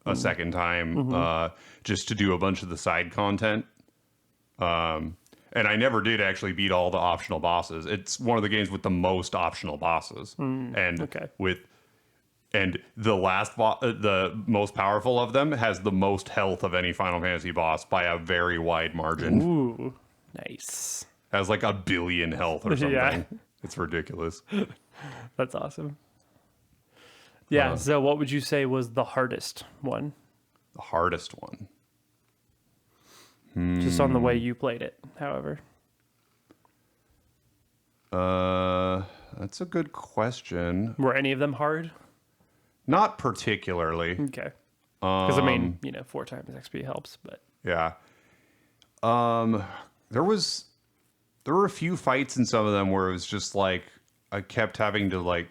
a second time just to do a bunch of the side content. And I never did actually beat all the optional bosses. It's one of the games with the most optional bosses. And the most powerful of them has the most health of any Final Fantasy boss by a very wide margin. Ooh, nice. Has like 1 billion health or something. Yeah. It's ridiculous. That's awesome. Yeah, so what would you say was the hardest one? The hardest one? Just on the way you played it, however. That's a good question. Were any of them hard? Not particularly. Okay. Because, I mean, 4 times XP helps, but... Yeah. There were a few fights in some of them where it was just like, I kept having to like...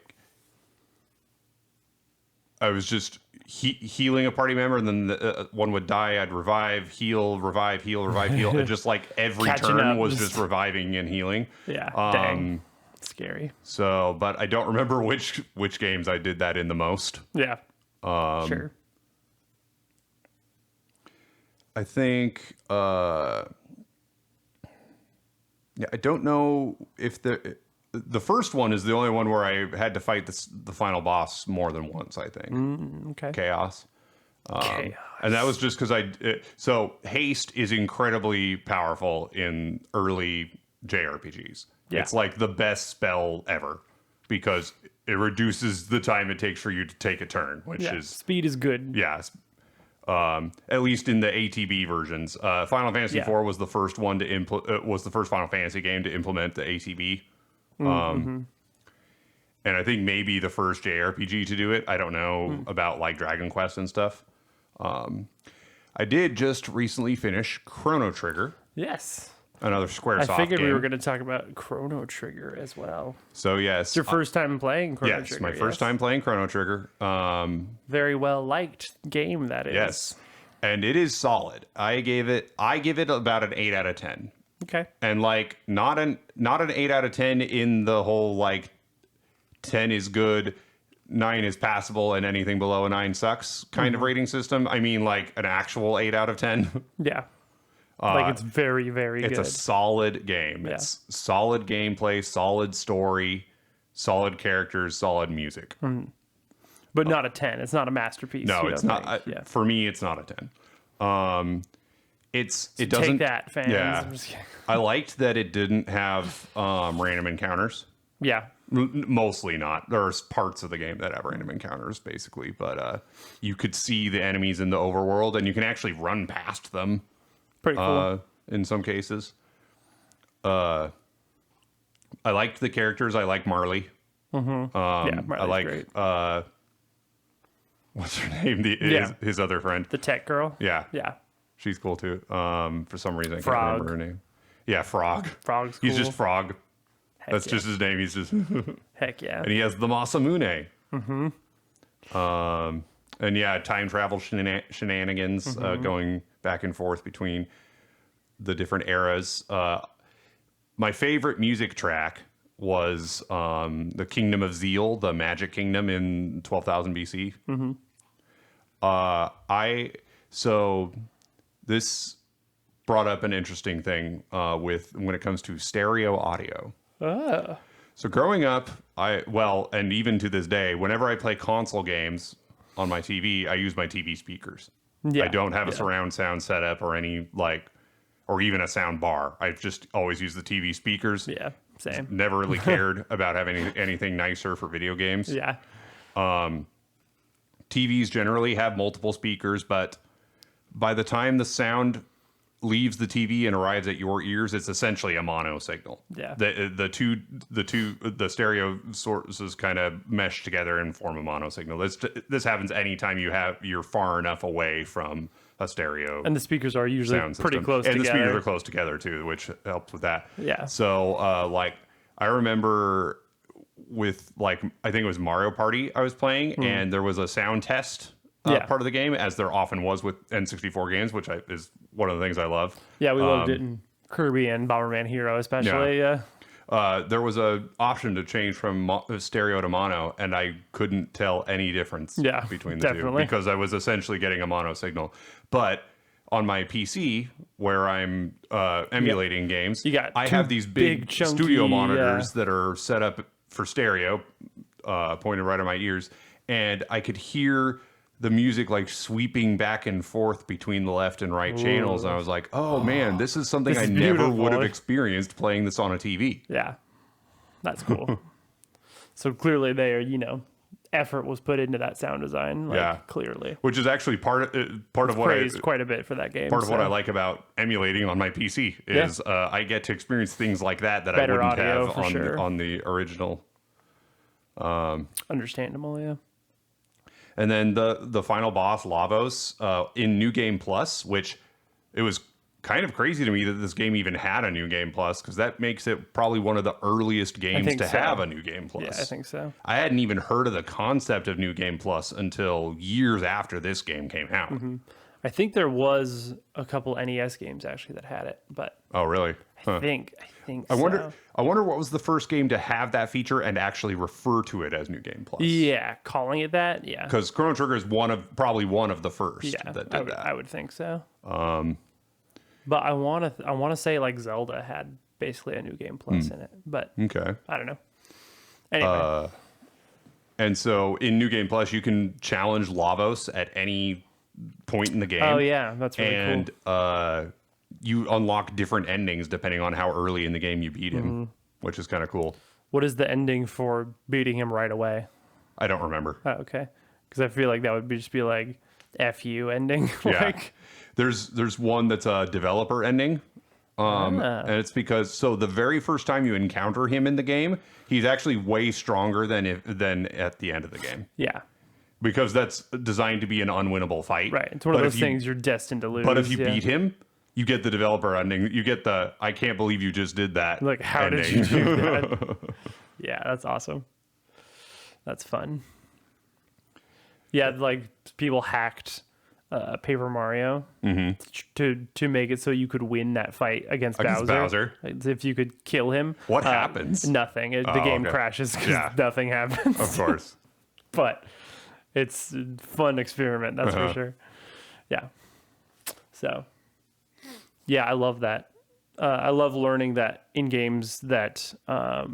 I was just healing a party member, and then one would die, I'd revive, heal, revive, heal, revive, heal. And just like every turn was just reviving and healing. Yeah, dang. Scary. So, but I don't remember which games I did that in the most. Yeah. Sure. I think, I don't know if the first one is the only one where I had to fight the final boss more than once, I think. Okay. Chaos. And that was just because so haste is incredibly powerful in early JRPGs. Yeah. It's like the best spell ever because it reduces the time it takes for you to take a turn, which is... Speed is good. Yeah. At least in the ATB versions. Final Fantasy IV was the first one to was the first Final Fantasy game to implement the ATB. And I think maybe the first JRPG to do it. I don't know about like Dragon Quest and stuff. I did just recently finish Chrono Trigger. Yes. Another Squaresoft game. I figured we were going to talk about Chrono Trigger as well. So yes. It's your first time playing Chrono Trigger. Yes, my first time playing Chrono Trigger. Very well liked game that is. Yes. And it is solid. I give it about an 8 out of 10. Okay. And like not an 8 out of 10 in the whole like 10 is good, 9 is passable, and anything below a 9 sucks kind of rating system. I mean like an actual 8 out of 10. Yeah. Like it's very, very good. It's a solid game. Yeah. It's solid gameplay, solid story, solid characters, solid music. But not a 10. It's not a masterpiece. No, it's not. For me, it's not a 10. It doesn't take that, fans. Yeah, I liked that it didn't have random encounters. Yeah, mostly not. There's parts of the game that have random encounters, basically, but you could see the enemies in the overworld, and you can actually run past them. Pretty cool. In some cases, I liked the characters. I like Marley. Marley's I like great. What's her name? His other friend, the tech girl. Yeah. She's cool too. For some reason, I can't Frog. remember her name. Yeah, Frog. Frog's cool. He's just Frog. That's just his name. He's just heck yeah. And he has the Masamune. And yeah, time travel shenanigans going back and forth between the different eras. My favorite music track was the Kingdom of Zeal, the Magic Kingdom in 12,000 BC. Mm-hmm. So this brought up an interesting thing when it comes to stereo audio. Ah. So growing up, and even to this day, whenever I play console games on my TV, I use my TV speakers. Yeah. I don't have a surround sound setup or any or even a sound bar. I've just always used the TV speakers. Yeah, same. Never really cared about having anything nicer for video games. Yeah. TVs generally have multiple speakers, but by the time the sound leaves the TV and arrives at your ears, it's essentially a mono signal. Yeah. The stereo sources kind of mesh together and form a mono signal. This happens anytime you're far enough away from a stereo. And the speakers are usually pretty close and together. And the speakers are close together too, which helps with that. Yeah. So I remember with I think it was Mario Party I was playing, and there was a sound test part of the game, as there often was with N64 games, which is one of the things I love. Yeah, we loved it in Kirby and Bomberman Hero especially. Yeah. There was an option to change from stereo to mono, and I couldn't tell any difference between the two because I was essentially getting a mono signal. But on my PC, where I'm emulating games, I have these big chunky, studio monitors that are set up for stereo, pointed right at my ears, and I could hear the music sweeping back and forth between the left and right channels. And I was like, oh man, this is something I never would have experienced playing this on a TV. Yeah. That's cool. So clearly effort was put into that sound design. Clearly. Which is actually part of what I quite a bit for that game. Part of what I like about emulating on my PC is I get to experience things like that I wouldn't have on the original. Understandable, yeah. And then the final boss, Lavos, in New Game Plus, which it was kind of crazy to me that this game even had a New Game Plus, because that makes it probably one of the earliest games to have a New Game Plus. Yeah, I think so. I hadn't even heard of the concept of New Game Plus until years after this game came out. Mm-hmm. I think there was a couple NES games actually that had it, but oh really? I think I wonder what was the first game to have that feature and actually refer to it as New Game Plus. Yeah, calling it that. Yeah, because Chrono Trigger is probably one of the first that did that. I would think so. But I want to say Zelda had basically a New Game Plus in it, but okay, I don't know. Anyway, and so in New Game Plus, you can challenge Lavos at any point in the game. Oh yeah, that's really cool. And you unlock different endings depending on how early in the game you beat him, which is kind of cool. What is the ending for beating him right away? I don't remember. Oh, okay, because I feel like that would just be F you ending. Yeah. There's one that's a developer ending. And it's because the very first time you encounter him in the game, he's actually way stronger than at the end of the game. Yeah. Because that's designed to be an unwinnable fight. Right. It's one of those things you're destined to lose. But if you beat him, you get the developer ending. You get the I can't believe you just did that. How ending. did you do that? Yeah, that's awesome. That's fun. Yeah, people hacked Paper Mario to make it so you could win that fight against Bowser. If you could kill him. What happens? Nothing. The game crashes because nothing happens. Of course. But it's a fun experiment, that's for sure. Yeah. So, yeah, I love that. I love learning that in games that a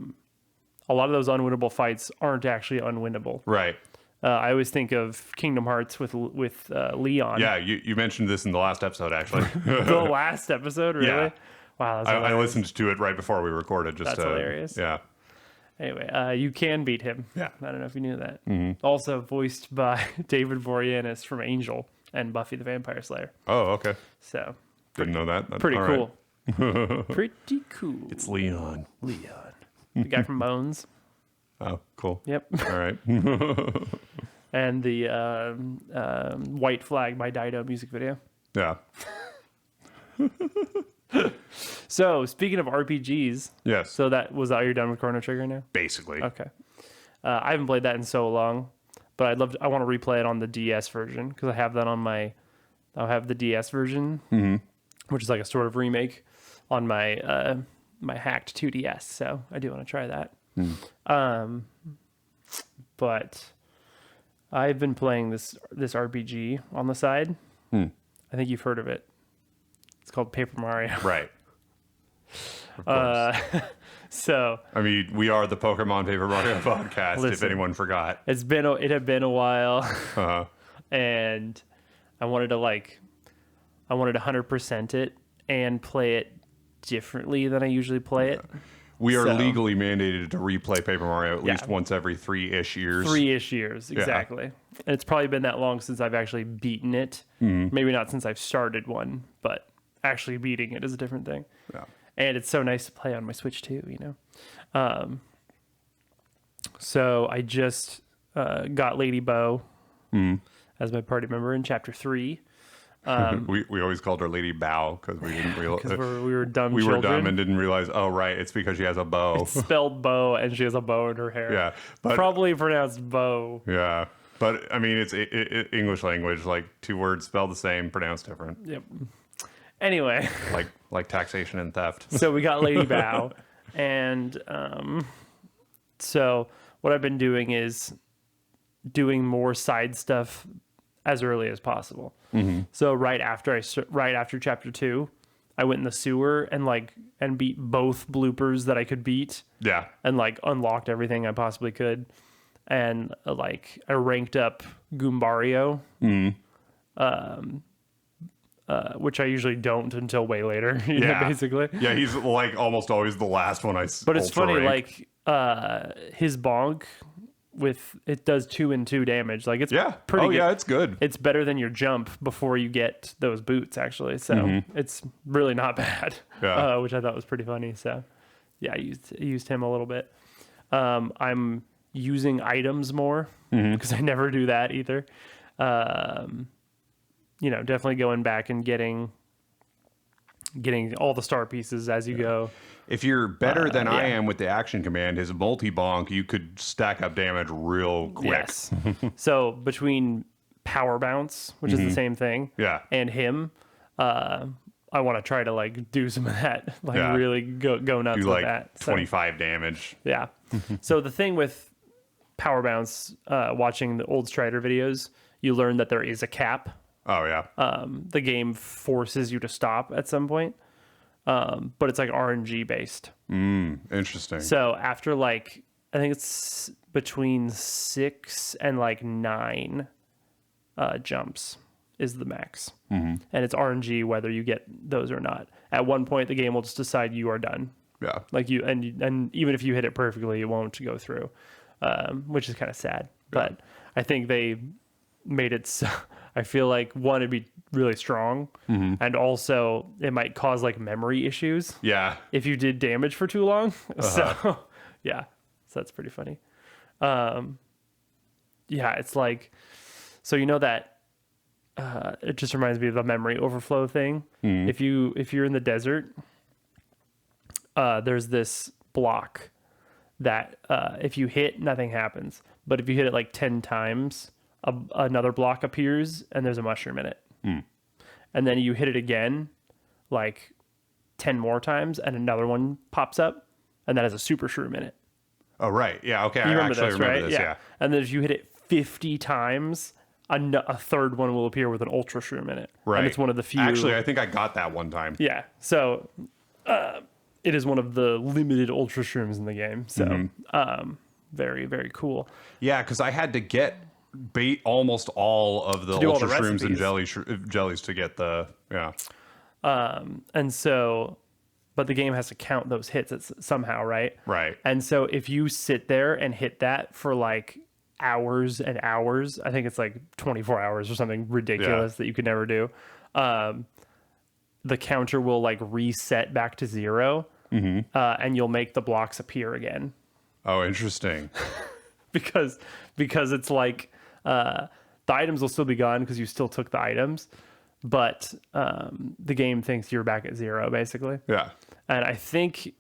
lot of those unwinnable fights aren't actually unwinnable. Right. I always think of Kingdom Hearts with Leon. Yeah, you mentioned this in the last episode, actually. The last episode, really? Yeah. Wow, I listened to it right before we recorded. That's hilarious. Yeah. Anyway, you can beat him. Yeah. I don't know if you knew that. Mm-hmm. Also voiced by David Boreanaz from Angel and Buffy the Vampire Slayer. Oh, okay. So didn't know that. Pretty cool. Right. Pretty cool. It's Leon. The guy from Bones. Oh, cool. Yep. All right. And the White Flag by Dido music video. Yeah. So, speaking of RPGs. Yes. So you're done with Chrono Trigger now? Basically. Okay. I haven't played that in so long, but I want to replay it on the DS version because I have that I'll have the DS version, which is like a sort of remake on my my hacked 2DS, so I do want to try that. But I've been playing this RPG on the side. I think you've heard of it. It's called Paper Mario. Right. Of course. So I mean, we are the Pokemon Paper Mario podcast, if Listen. anyone forgot. it had been a while, Uh-huh. and I wanted to 100% it and play it differently than I usually play it. We are So- legally mandated to replay Paper Mario at Yeah. least once every 3-ish years. 3-ish years, exactly. And it's probably been that long since I've actually beaten it. Maybe not since I've started one, but actually beating it is a different thing. Yeah. And it's so nice to play on my Switch too, So I just got Lady Bo as my party member in Chapter 3. We always called her Lady Bow because we didn't realize Because we were dumb we children. were dumb and didn't realize. Oh, right, it's because she has a bow. Spelled bow, and she has a bow in her hair. Yeah, but Probably pronounced bow. yeah, but I mean, it's English language. Like 2 words spelled the same, pronounced different. Yep. Anyway, Like taxation and theft. so we got Lady Bow, and so what I've been doing is doing more side stuff as early as possible. So right after chapter 2, I went in the sewer and beat both bloopers that I could beat, Yeah. and unlocked everything I possibly could, and I ranked up Goombario, which I usually don't until way later. Yeah. Basically. Yeah, he's like almost always the last one But it's funny, rank. his bonk it does 2 and 2 damage. It's Yeah. pretty good. Yeah, it's good. It's better than your jump before you get those boots, actually. So it's really not bad. Yeah. Which I thought was pretty funny. So yeah, I used him a little bit. I'm using items more because I never do that either. Definitely going back and getting all the star pieces as you go. If you're better than I yeah. am with the action command, his multi-bonk, you could stack up damage real quick. Yes. So between power bounce, which is the same thing, Yeah. and him, I want to try to do some of that, Yeah. really go nuts Do with like that. So, 25 damage. yeah. So the thing with power bounce, watching the old Strider videos, you learn that there is a cap. Oh, yeah. The game forces you to stop at some point, but it's RNG based. Interesting. So after I think it's between 6 and 9 jumps is the max, and it's RNG whether you get those or not. At one point, the game will just decide you are done. Yeah. And even if you hit it perfectly, it won't go through, which is kind of sad. But I think they made it so. I feel one, it'd be really strong, and also it might cause like memory issues Yeah. if you did damage for too long. So yeah, so that's pretty funny. Yeah, it's like, so you know that it just reminds me of the memory overflow thing. If you're in the desert, there's this block that if you hit, nothing happens, but if you hit it like 10 times, another block appears and there's a mushroom in it. And then you hit it again like 10 more times and another one pops up and that has a super shroom in it. Oh, right. Yeah. Okay. You I remember actually this, remember right? this. Yeah. And then if you hit it 50 times, a third one will appear with an ultra shroom in it. Right. And it's one of the few. Actually, I think I got that one time. Yeah. So it is one of the limited ultra shrooms in the game. So very, very cool. Yeah, because I had to get bait almost all of the do all ultra the shrooms and recipes. jellies to get the And so, but the game has to count those hits somehow, right? Right. And so if you sit there and hit that for like hours and hours, I think it's like 24 hours or something ridiculous that you could never do. The counter will like reset back to 0, and you'll make the blocks appear again. Oh, interesting. because it's like the items will still be gone because you still took the items, but the game thinks you're back at 0 basically. Yeah. And I think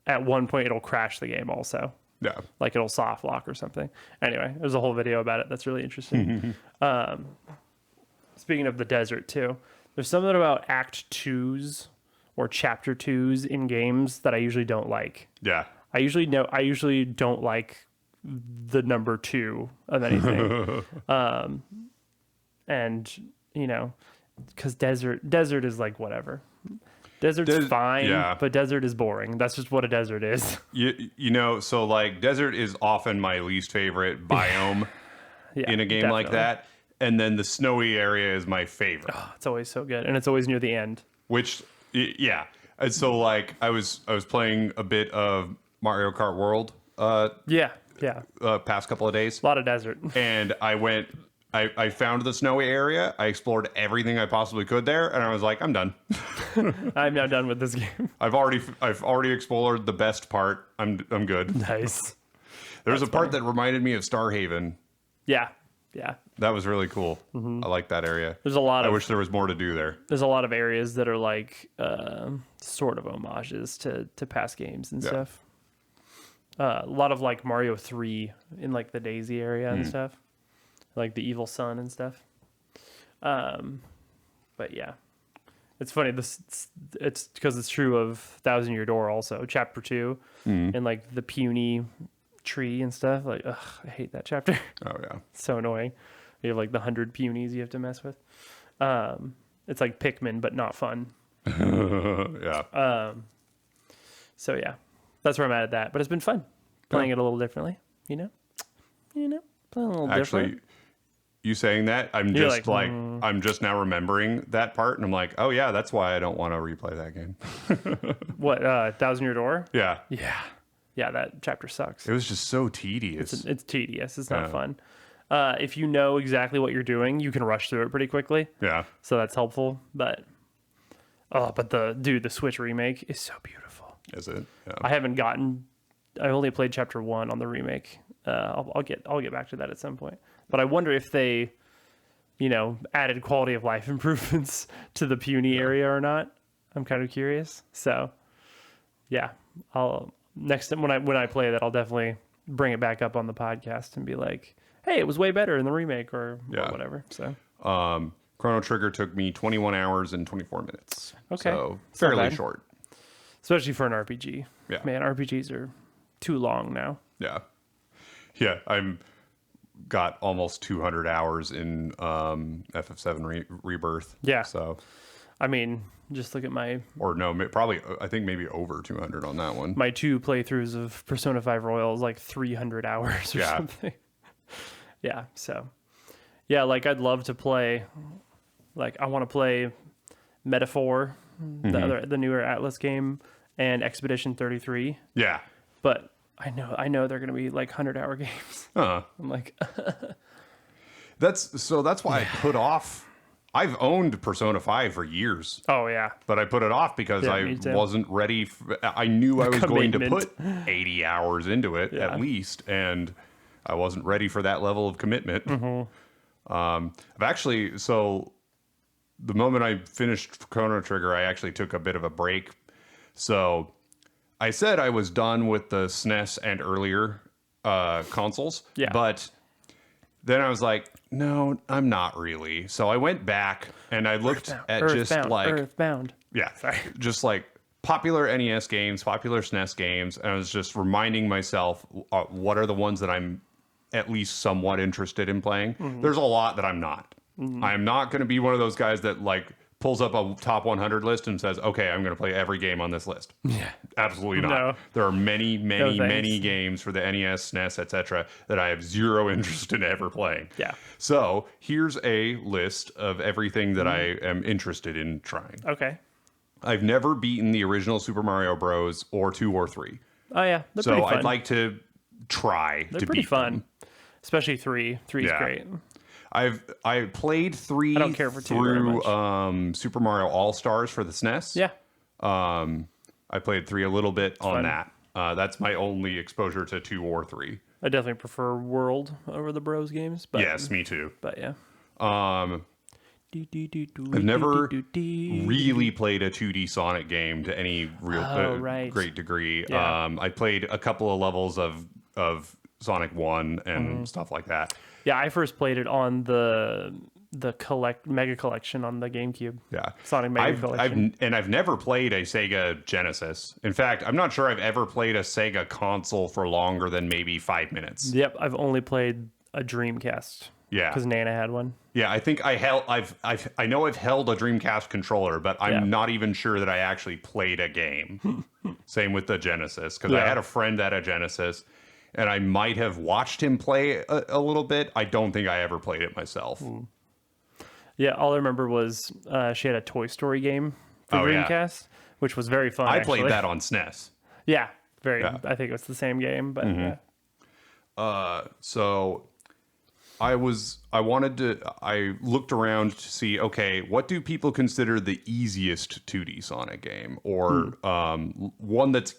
at one point it'll crash the game also. Yeah. Like it'll soft lock or something. Anyway, there's a whole video about it that's really interesting. Speaking of the desert too, there's something about Act 2's or chapter 2s in games that I usually don't like. Yeah. I usually don't like the number 2 of anything. And because desert is like whatever. Desert's fine, but desert is boring. That's just what a desert is. So like desert is often my least favorite biome in a game like that. And then the snowy area is my favorite. Oh, it's always so good. And it's always near the end. Which, yeah. And so like I was playing a bit of Mario Kart World. Past couple of days. A lot of desert. And I found the snowy area. I explored everything I possibly could there, and I was like, I'm done. I'm now done with this game. I've already explored the best part. I'm good. Nice. There's a part that reminded me of Starhaven. Yeah. That was really cool. I like that area. I wish there was more to do there. There's a lot of areas that are like sort of homages to past games and stuff. A lot of like Mario 3 in like the Daisy area and stuff. Like the evil sun and stuff. But yeah, it's funny. It's because it's true of Thousand Year Door also, chapter 2, and like the puny tree and stuff. Like, ugh, I hate that chapter. Oh yeah, it's so annoying. You have like the 100 punies you have to mess with. It's like Pikmin, but not fun. Yeah. So yeah, that's where I'm at that. But it's been fun playing it a little differently. Playing a little different. You saying that, I'm just like I'm just now remembering that part, and I'm like, oh yeah, that's why I don't want to replay that game. What, Thousand Year Door? Yeah. That chapter sucks. It was just so tedious. It's tedious. It's not fun. If you know exactly what you're doing, you can rush through it pretty quickly. Yeah. So that's helpful. But the Switch remake is so beautiful. Is it? Yeah. I only played chapter 1 on the remake. I'll get back to that at some point. But I wonder if they, added quality of life improvements to the puny area or not. I'm kind of curious. So, yeah, I'll next time when I play that, I'll definitely bring it back up on the podcast and be like, hey, it was way better in the remake or whatever. So, Chrono Trigger took me 21 hours and 24 minutes. Okay, so fairly short, especially for an RPG. Yeah, man, RPGs are too long now. Yeah. I'm got almost 200 hours in FF7 Rebirth. Yeah. So, I mean, just look at I think maybe over 200 on that one. My 2 playthroughs of Persona 5 Royal is like 300 hours or something. Yeah. So, yeah, like I'd love to play. Like I want to play Metaphor, the newer Atlas game, and Expedition 33. Yeah. But I know they're going to be like 100-hour games. I'm like, that's why I put off. I've owned Persona 5 for years. Oh yeah. But I put it off because I wasn't ready. I knew I was going to put 80 hours into it at least, and I wasn't ready for that level of commitment. I've actually, the moment I finished Chrono Trigger, I actually took a bit of a break. So I said I was done with the SNES and earlier consoles. Yeah. But then I was like, no, I'm not really. So I went back and I looked at Earthbound. Yeah. Just like popular NES games, popular SNES games. And I was just reminding myself, what are the ones that I'm at least somewhat interested in playing? There's a lot that I'm not. I'm not going to be one of those guys that like pulls up a top 100 list and says, okay, I'm going to play every game on this list. Yeah, absolutely not. No. There are many games for the NES, SNES, etc. that I have zero interest in ever playing. Yeah. So here's a list of everything that I am interested in trying. Okay. I've never beaten the original Super Mario Bros. Or 2 or 3. Oh, yeah. They're pretty fun. I'd like to try to beat them. They're pretty fun. Especially 3. 3 is great. I played 3 I don't care for 2 through Super Mario All-Stars for the SNES. Yeah. I played 3 a little bit on that. That's my only exposure to 2 or 3. I definitely prefer World over the Bros games. But, yes, me too. But yeah. I've never really played a 2D Sonic game to any real great degree. Yeah. I played a couple of levels of Sonic 1 and stuff like that. Yeah, I first played it on the Mega Collection on the GameCube. Yeah. Sonic Mega Collection. I've never played a Sega Genesis. In fact, I'm not sure I've ever played a Sega console for longer than maybe 5 minutes. Yep, I've only played a Dreamcast. Yeah. Because Nana had one. Yeah, I think I know I've held a Dreamcast controller, but I'm not even sure that I actually played a game. Same with the Genesis, because I had a friend that had a Genesis, and I might have watched him play a little bit. I don't think I ever played it myself. Yeah, all I remember was she had a Toy Story game for Dreamcast, which was very fun. I played that on SNES. Yeah, I think it was the same game, but So I looked around to see, okay, what do people consider the easiest 2D Sonic game, or one that's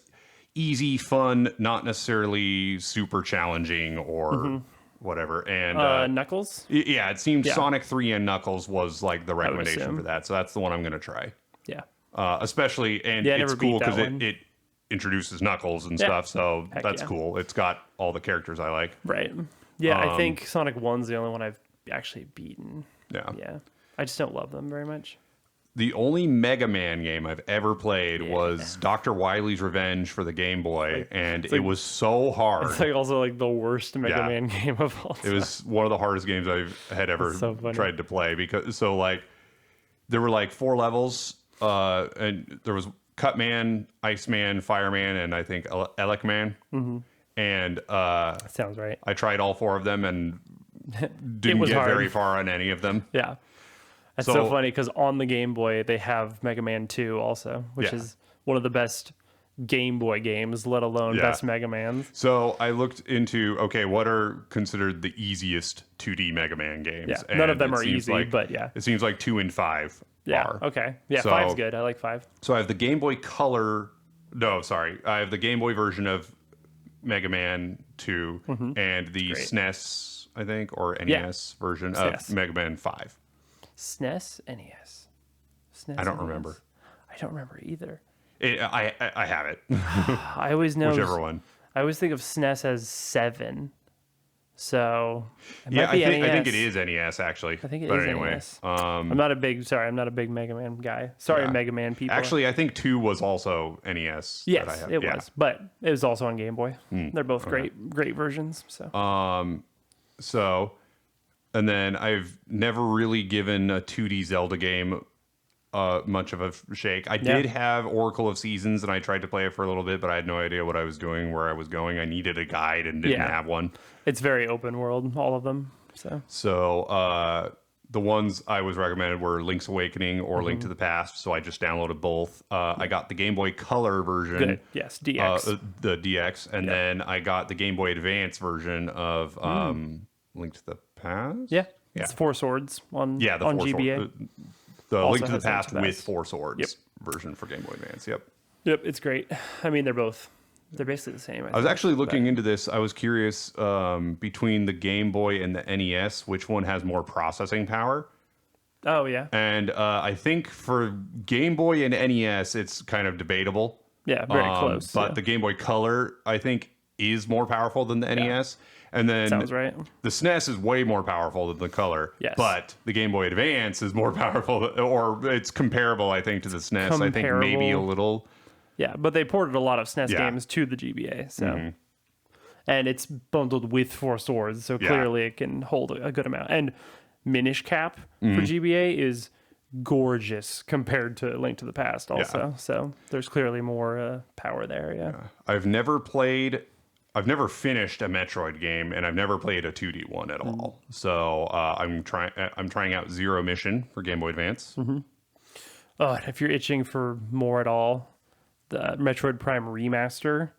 easy, fun, not necessarily super challenging or whatever. And Knuckles? Yeah, it seems Sonic 3 and Knuckles was like the recommendation for that. So that's the one I'm going to try. Yeah. Especially, and it's cool because it introduces Knuckles and stuff. So that's cool. It's got all the characters I like. Right. Yeah, I think Sonic 1's the only one I've actually beaten. Yeah. Yeah. I just don't love them very much. The only Mega Man game I've ever played was Dr. Wily's Revenge for the Game Boy, and it was so hard. It's like also like the worst Mega Man game of all time. It was one of the hardest games I had ever tried to play, because there were like 4 levels, and there was Cutman, Iceman, Fireman, and I think Elec Man. And sounds right. I tried all 4 of them and didn't get very far on any of them. Yeah. That's so funny because on the Game Boy, they have Mega Man 2 also, which is one of the best Game Boy games, let alone best Mega Mans. So I looked into, okay, what are considered the easiest 2D Mega Man games? Yeah, none of them are easy, but it seems like 2 and 5 are. Okay. Yeah, 5's good. I like 5. So I have the Game Boy Color. No, sorry. I have the Game Boy version of Mega Man 2 and the SNES, I think, or NES version of Mega Man 5. SNES, NES. SNES, I don't remember. I don't remember either. I have it. I always know whichever one. I always think of SNES as 7. So I think it is NES actually. I think it is NES. I'm not a big Mega Man guy. Sorry, Mega Man people. Actually, I think 2 was also NES. Yes, it was, but it was also on Game Boy. They're both great versions. So. And then I've never really given a 2D Zelda game much of a shake. I did have Oracle of Seasons, and I tried to play it for a little bit, but I had no idea what I was doing, where I was going. I needed a guide and didn't have one. It's very open world, all of them. So the ones I was recommended were Link's Awakening or Link to the Past, so I just downloaded both. I got the Game Boy Color version. Good. Yes, DX. The DX. And then I got the Game Boy Advance version of Link to the Past? Yeah. It's 4 Swords on GBA. The Link to the Past with 4 Swords version for Game Boy Advance. Yep, it's great. I mean, they're basically the same. I was actually looking into this. I was curious between the Game Boy and the NES, which one has more processing power? Oh, yeah. And I think for Game Boy and NES, it's kind of debatable. Yeah, very close. But the Game Boy Color, I think, is more powerful than the NES. And then sounds right. The SNES is way more powerful than the Color. Yes. But the Game Boy Advance is more powerful, or it's comparable, I think, to the SNES. I think maybe a little. Yeah, but they ported a lot of SNES games to the GBA. So, and it's bundled with 4 Swords, so clearly it can hold a good amount. And Minish Cap for GBA is gorgeous compared to Link to the Past also. So there's clearly more power there. Yeah. I've never finished a Metroid game, and I've never played a 2D one at all. So I'm trying out Zero Mission for Game Boy Advance. Oh, if you're itching for more at all, the Metroid Prime Remaster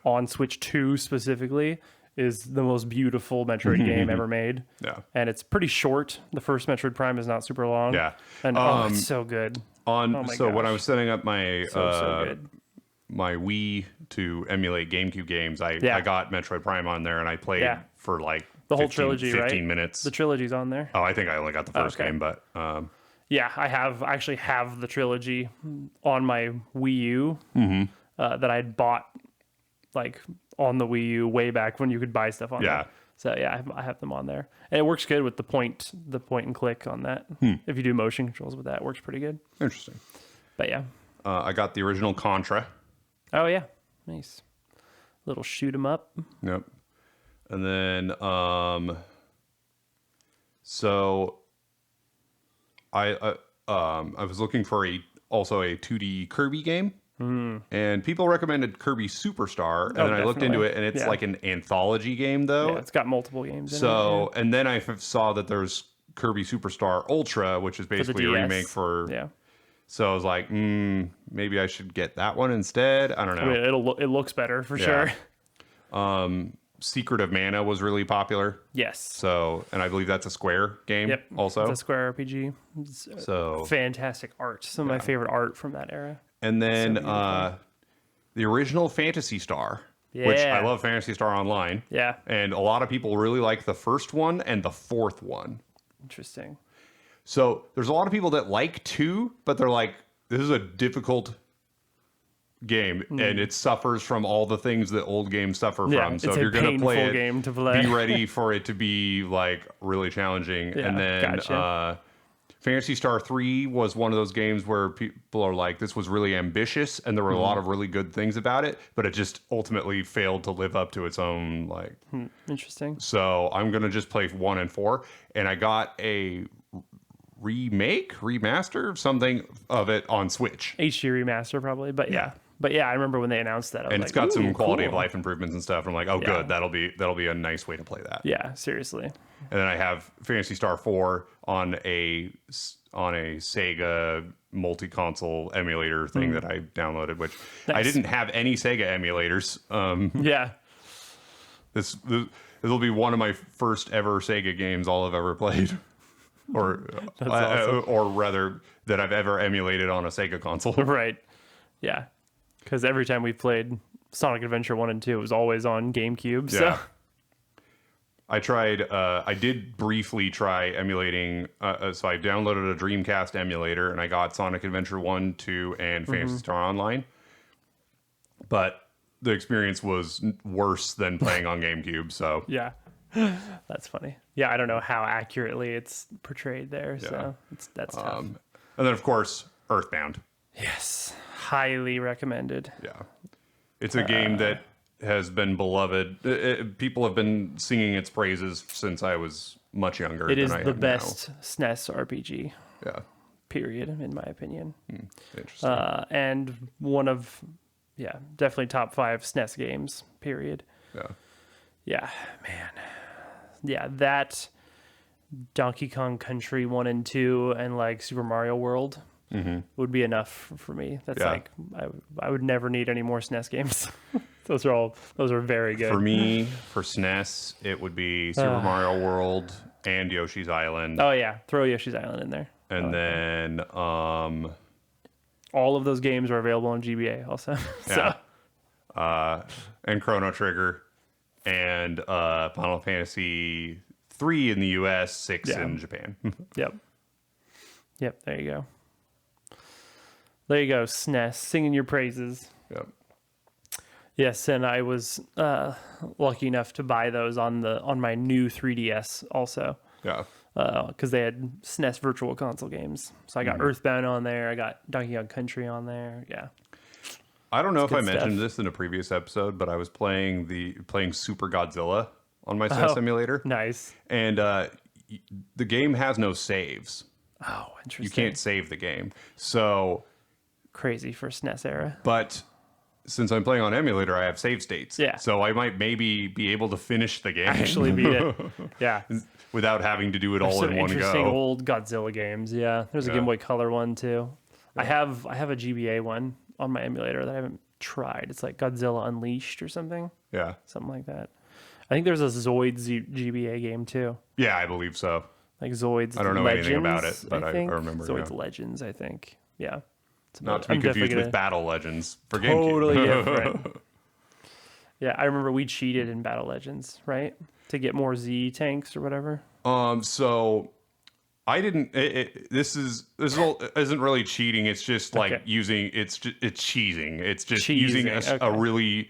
on Switch 2 specifically is the most beautiful Metroid game ever made. Yeah. And it's pretty short. The first Metroid Prime is not super long. Yeah. And it's so good. When I was setting up my so good. My Wii to emulate GameCube games, I got Metroid Prime on there, and I played for like the whole trilogy, 15 minutes. The trilogy's on there. Oh, I think I only got the first game, but yeah, I actually have the trilogy on my Wii U that I'd bought like on the Wii U way back when you could buy stuff on there. So yeah, I have them on there, and it works good with the point and click on that. If you do motion controls with that, it works pretty good. Interesting. But yeah. I got the original Contra. Oh yeah, nice. Little shoot 'em up. Yep. And then so I was looking for also a 2D Kirby game. And people recommended Kirby Superstar, and then I looked into it, and it's like an anthology game, though. Yeah, it's got multiple games in it. So, and then I saw that there's Kirby Superstar Ultra, which is basically a remake for. Yeah. So I was like, maybe I should get that one instead. I don't know. I mean, it looks better for sure. Secret of Mana was really popular. Yes. So, and I believe that's a Square game. Yep. Also, it's a Square RPG. It's fantastic art. Some of my favorite art from that era. And then the original Phantasy Star, which I love Phantasy Star Online. Yeah. And a lot of people really like the first one and the fourth one. Interesting. So there's a lot of people that like 2, but they're like, this is a difficult game, and it suffers from all the things that old games suffer from. So if you're going to play it, be ready for it to be like really challenging. Yeah, and then Phantasy Star 3 was one of those games where people are like, this was really ambitious, and there were a lot of really good things about it, but it just ultimately failed to live up to its own Interesting. So I'm going to just play 1 and 4, and I got a remaster, something of it on Switch. HD remaster probably, but yeah. But yeah, I remember when they announced that. I was and it's got some quality cool. of life improvements and stuff. I'm like, oh, good, that'll be a nice way to play that. Yeah, seriously. And then I have Phantasy Star 4 on a Sega multi-console emulator thing that I downloaded, which I didn't have any Sega emulators. Yeah. This will be one of my first ever Sega games I'll have ever played. Or awesome. or rather that I've ever emulated on a Sega console. Right. Yeah. Because every time we played Sonic Adventure 1 and 2, it was always on GameCube. So. Yeah. I did briefly try emulating, so I downloaded a Dreamcast emulator, and I got Sonic Adventure 1, 2, and Phantasy Star Online. But the experience was worse than playing on GameCube, so. Yeah. That's funny. Yeah, I don't know how accurately it's portrayed there, so that's tough. And then, of course, Earthbound. Yes. Highly recommended. Yeah. It's a game that has been beloved. People have been singing its praises since I was much younger. It is the best SNES RPG. Yeah. Period, in my opinion. Interesting. And one of, definitely top 5 SNES games. Period. Yeah. Yeah, man. Yeah, that Donkey Kong Country 1 and 2 and like Super Mario World would be enough for me. That's like I would never need any more SNES games. those are very good. For me, for SNES, it would be Super Mario World and Yoshi's Island. Oh yeah, throw Yoshi's Island in there. And then all of those games are available on GBA also. And Chrono Trigger and Final Fantasy 3 in the US, 6 in Japan. Yep, there you go. There you go, SNES, singing your praises. Yep. Yes, and I was lucky enough to buy those on my new 3DS also. Yeah. Because they had SNES Virtual Console games. So I got Earthbound on there. I got Donkey Kong Country on there. Yeah. I don't know if I mentioned this in a previous episode, but I was playing Super Godzilla on my SNES emulator. Nice. And the game has no saves. Oh, interesting. You can't save the game. So crazy for SNES era. But since I'm playing on emulator, I have save states. Yeah. So I might maybe be able to finish the game. Actually beat it. Yeah. Without having to do it all in one go. Interesting old Godzilla games. Yeah. There's a Game Boy Color one too. Yeah. I have a GBA one on my emulator that I haven't tried. It's like Godzilla Unleashed or something. Yeah. Something like that. I think there's a ZOIDS GBA game too. Yeah, I believe so. Like ZOIDS I don't know Legends, anything about it, but I remember. ZOIDS Legends, I think. Yeah. Not to be confused with Battle Legends for GameCube. Totally different. Yeah, I remember we cheated in Battle Legends, right? To get more Z tanks or whatever. So I didn't. This isn't really cheating. It's just like using. It's cheesing. It's just using a really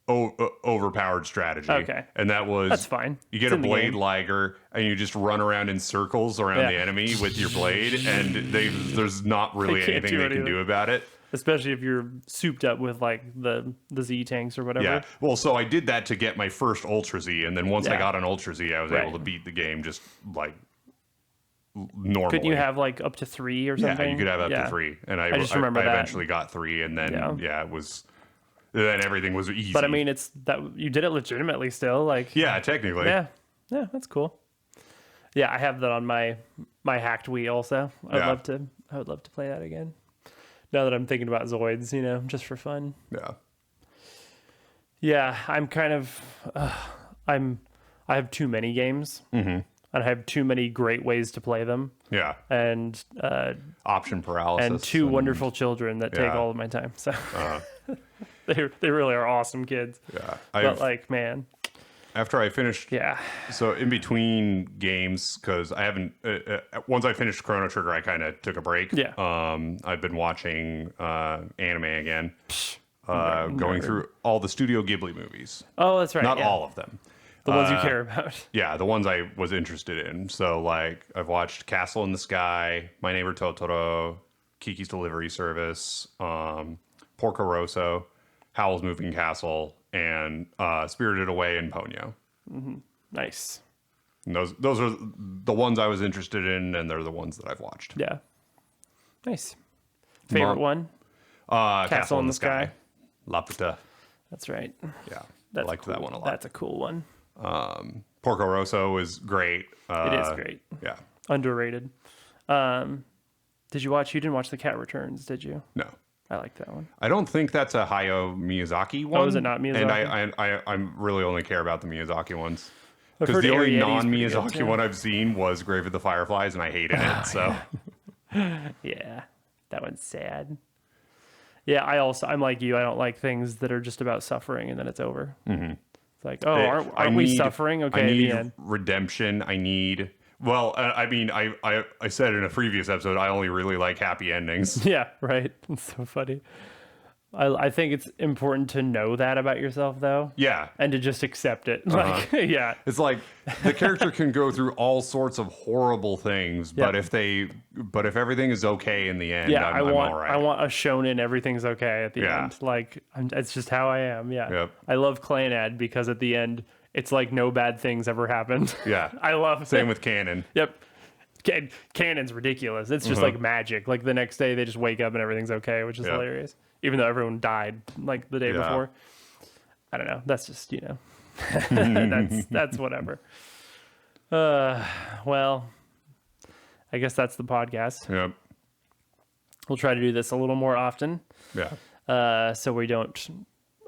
overpowered strategy. Okay. And That's fine. You get It's a in the blade game. liger, and you just run around in circles around the enemy with your blade, and there's not really They can't anything do they can anything. do about it. Especially if you're souped up with like the Z tanks or whatever. Yeah. Well, so I did that to get my first Ultra Z, and then once I Yeah. got an Ultra Z, I was Right. able to beat the game just like normally. Couldn't you have like up to 3 or something? Yeah, you could have up to 3, and I just remember I that. eventually got 3, and then it was then everything was easy. But I mean, it's that you did it legitimately still. Like, yeah, technically, yeah, that's cool. Yeah, I have that on my hacked Wii also. I would love to play that again. Now that I'm thinking about Zoids, just for fun. yeah. Yeah, I'm kind of, I have too many games, and I have too many great ways to play them, Yeah, and option paralysis, and two wonderful children that take yeah. all of my time. So they really are awesome kids. Yeah, But like, man, after I finished, yeah, so in between games, because I haven't. Once I finished Chrono Trigger, I kind of took a break. Yeah. I've been watching anime again, going through all the Studio Ghibli movies. oh, that's right. Not yeah. all of them. the ones you care about. Yeah, the ones I was interested in. So, like, I've watched Castle in the Sky, My Neighbor Totoro, Kiki's Delivery Service, Porco Rosso, Howl's Moving Castle, and Spirited Away and Ponyo. Nice. And those are the ones I was interested in, and they're the ones that I've watched. Yeah. Nice. Favorite one? Castle in the Sky. Laputa. That's right. Yeah, That's I liked cool. that one a lot. That's a cool one. Porco Rosso is great. It is great. Yeah. Underrated. Did you watch? You didn't watch The Cat Returns, did you? No. I like that one. I don't think that's a Hayao Miyazaki one. Oh, is it not Miyazaki? And I really only care about the Miyazaki ones. I've Because heard the only Arietta's pretty good, non-Miyazaki too. one I've seen was Grave of the Fireflies, and I hated it. So Yeah, that one's sad. Yeah, I'm like you. I don't like things that are just about suffering and then it's over. Mm-hmm. It's like, oh, aren't we suffering? Okay, I need the end. redemption. I need. Well, I mean, I said in a previous episode, I only really like happy endings. Yeah, right. It's so funny. I think it's important to know that about yourself, though. Yeah. And to just accept it. Like, yeah. It's like the character can go through all sorts of horrible things, but if everything is okay in the end, Yeah, I'm all right. I want a shonen. Everything's okay at the Yeah. end. Like, it's just how I am. Yeah. Yep. I love Clanad because at the end, it's like no bad things ever happened. Yeah. I love Same with Canon. Yep. Canon's ridiculous. It's just like magic. Like the next day they just wake up and everything's okay, which is hilarious. Even though everyone died like the day before. I don't know. That's just, that's whatever. Well, I guess that's the podcast. Yep. We'll try to do this a little more often. Yeah. So I don't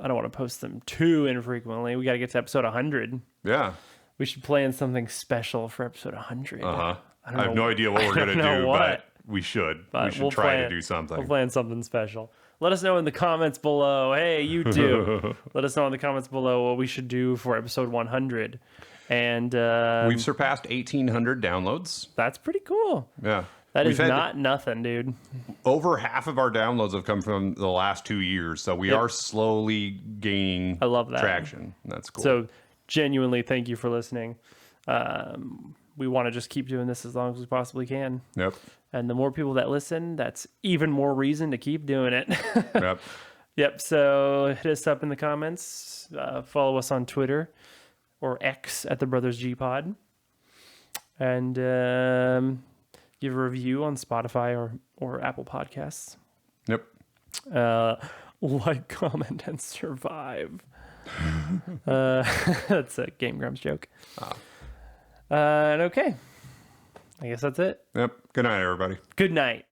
want to post them too infrequently. We got to get to episode 100. Yeah. We should plan something special for episode 100. I have no idea what we're going to do, but we should. We should try to do something. We'll plan something special. Let us know in the comments below. Hey, you too. Let us know in the comments below what we should do for episode 100. And we've surpassed 1,800 downloads. that's pretty cool. Yeah. That We've is not nothing, dude. Over half of our downloads have come from the last 2 years, so we are slowly gaining I love that. traction. That's cool. So genuinely, thank you for listening. We want to just keep doing this as long as we possibly can. Yep. And the more people that listen, that's even more reason to keep doing it. Yep. Yep. So hit us up in the comments. Follow us on Twitter or X at the Brothers G Pod. And give a review on Spotify or Apple Podcasts. Yep. Like, comment, and survive. That's a Game Grumps joke. And okay. I guess that's it. Yep. Good night, everybody. Good night.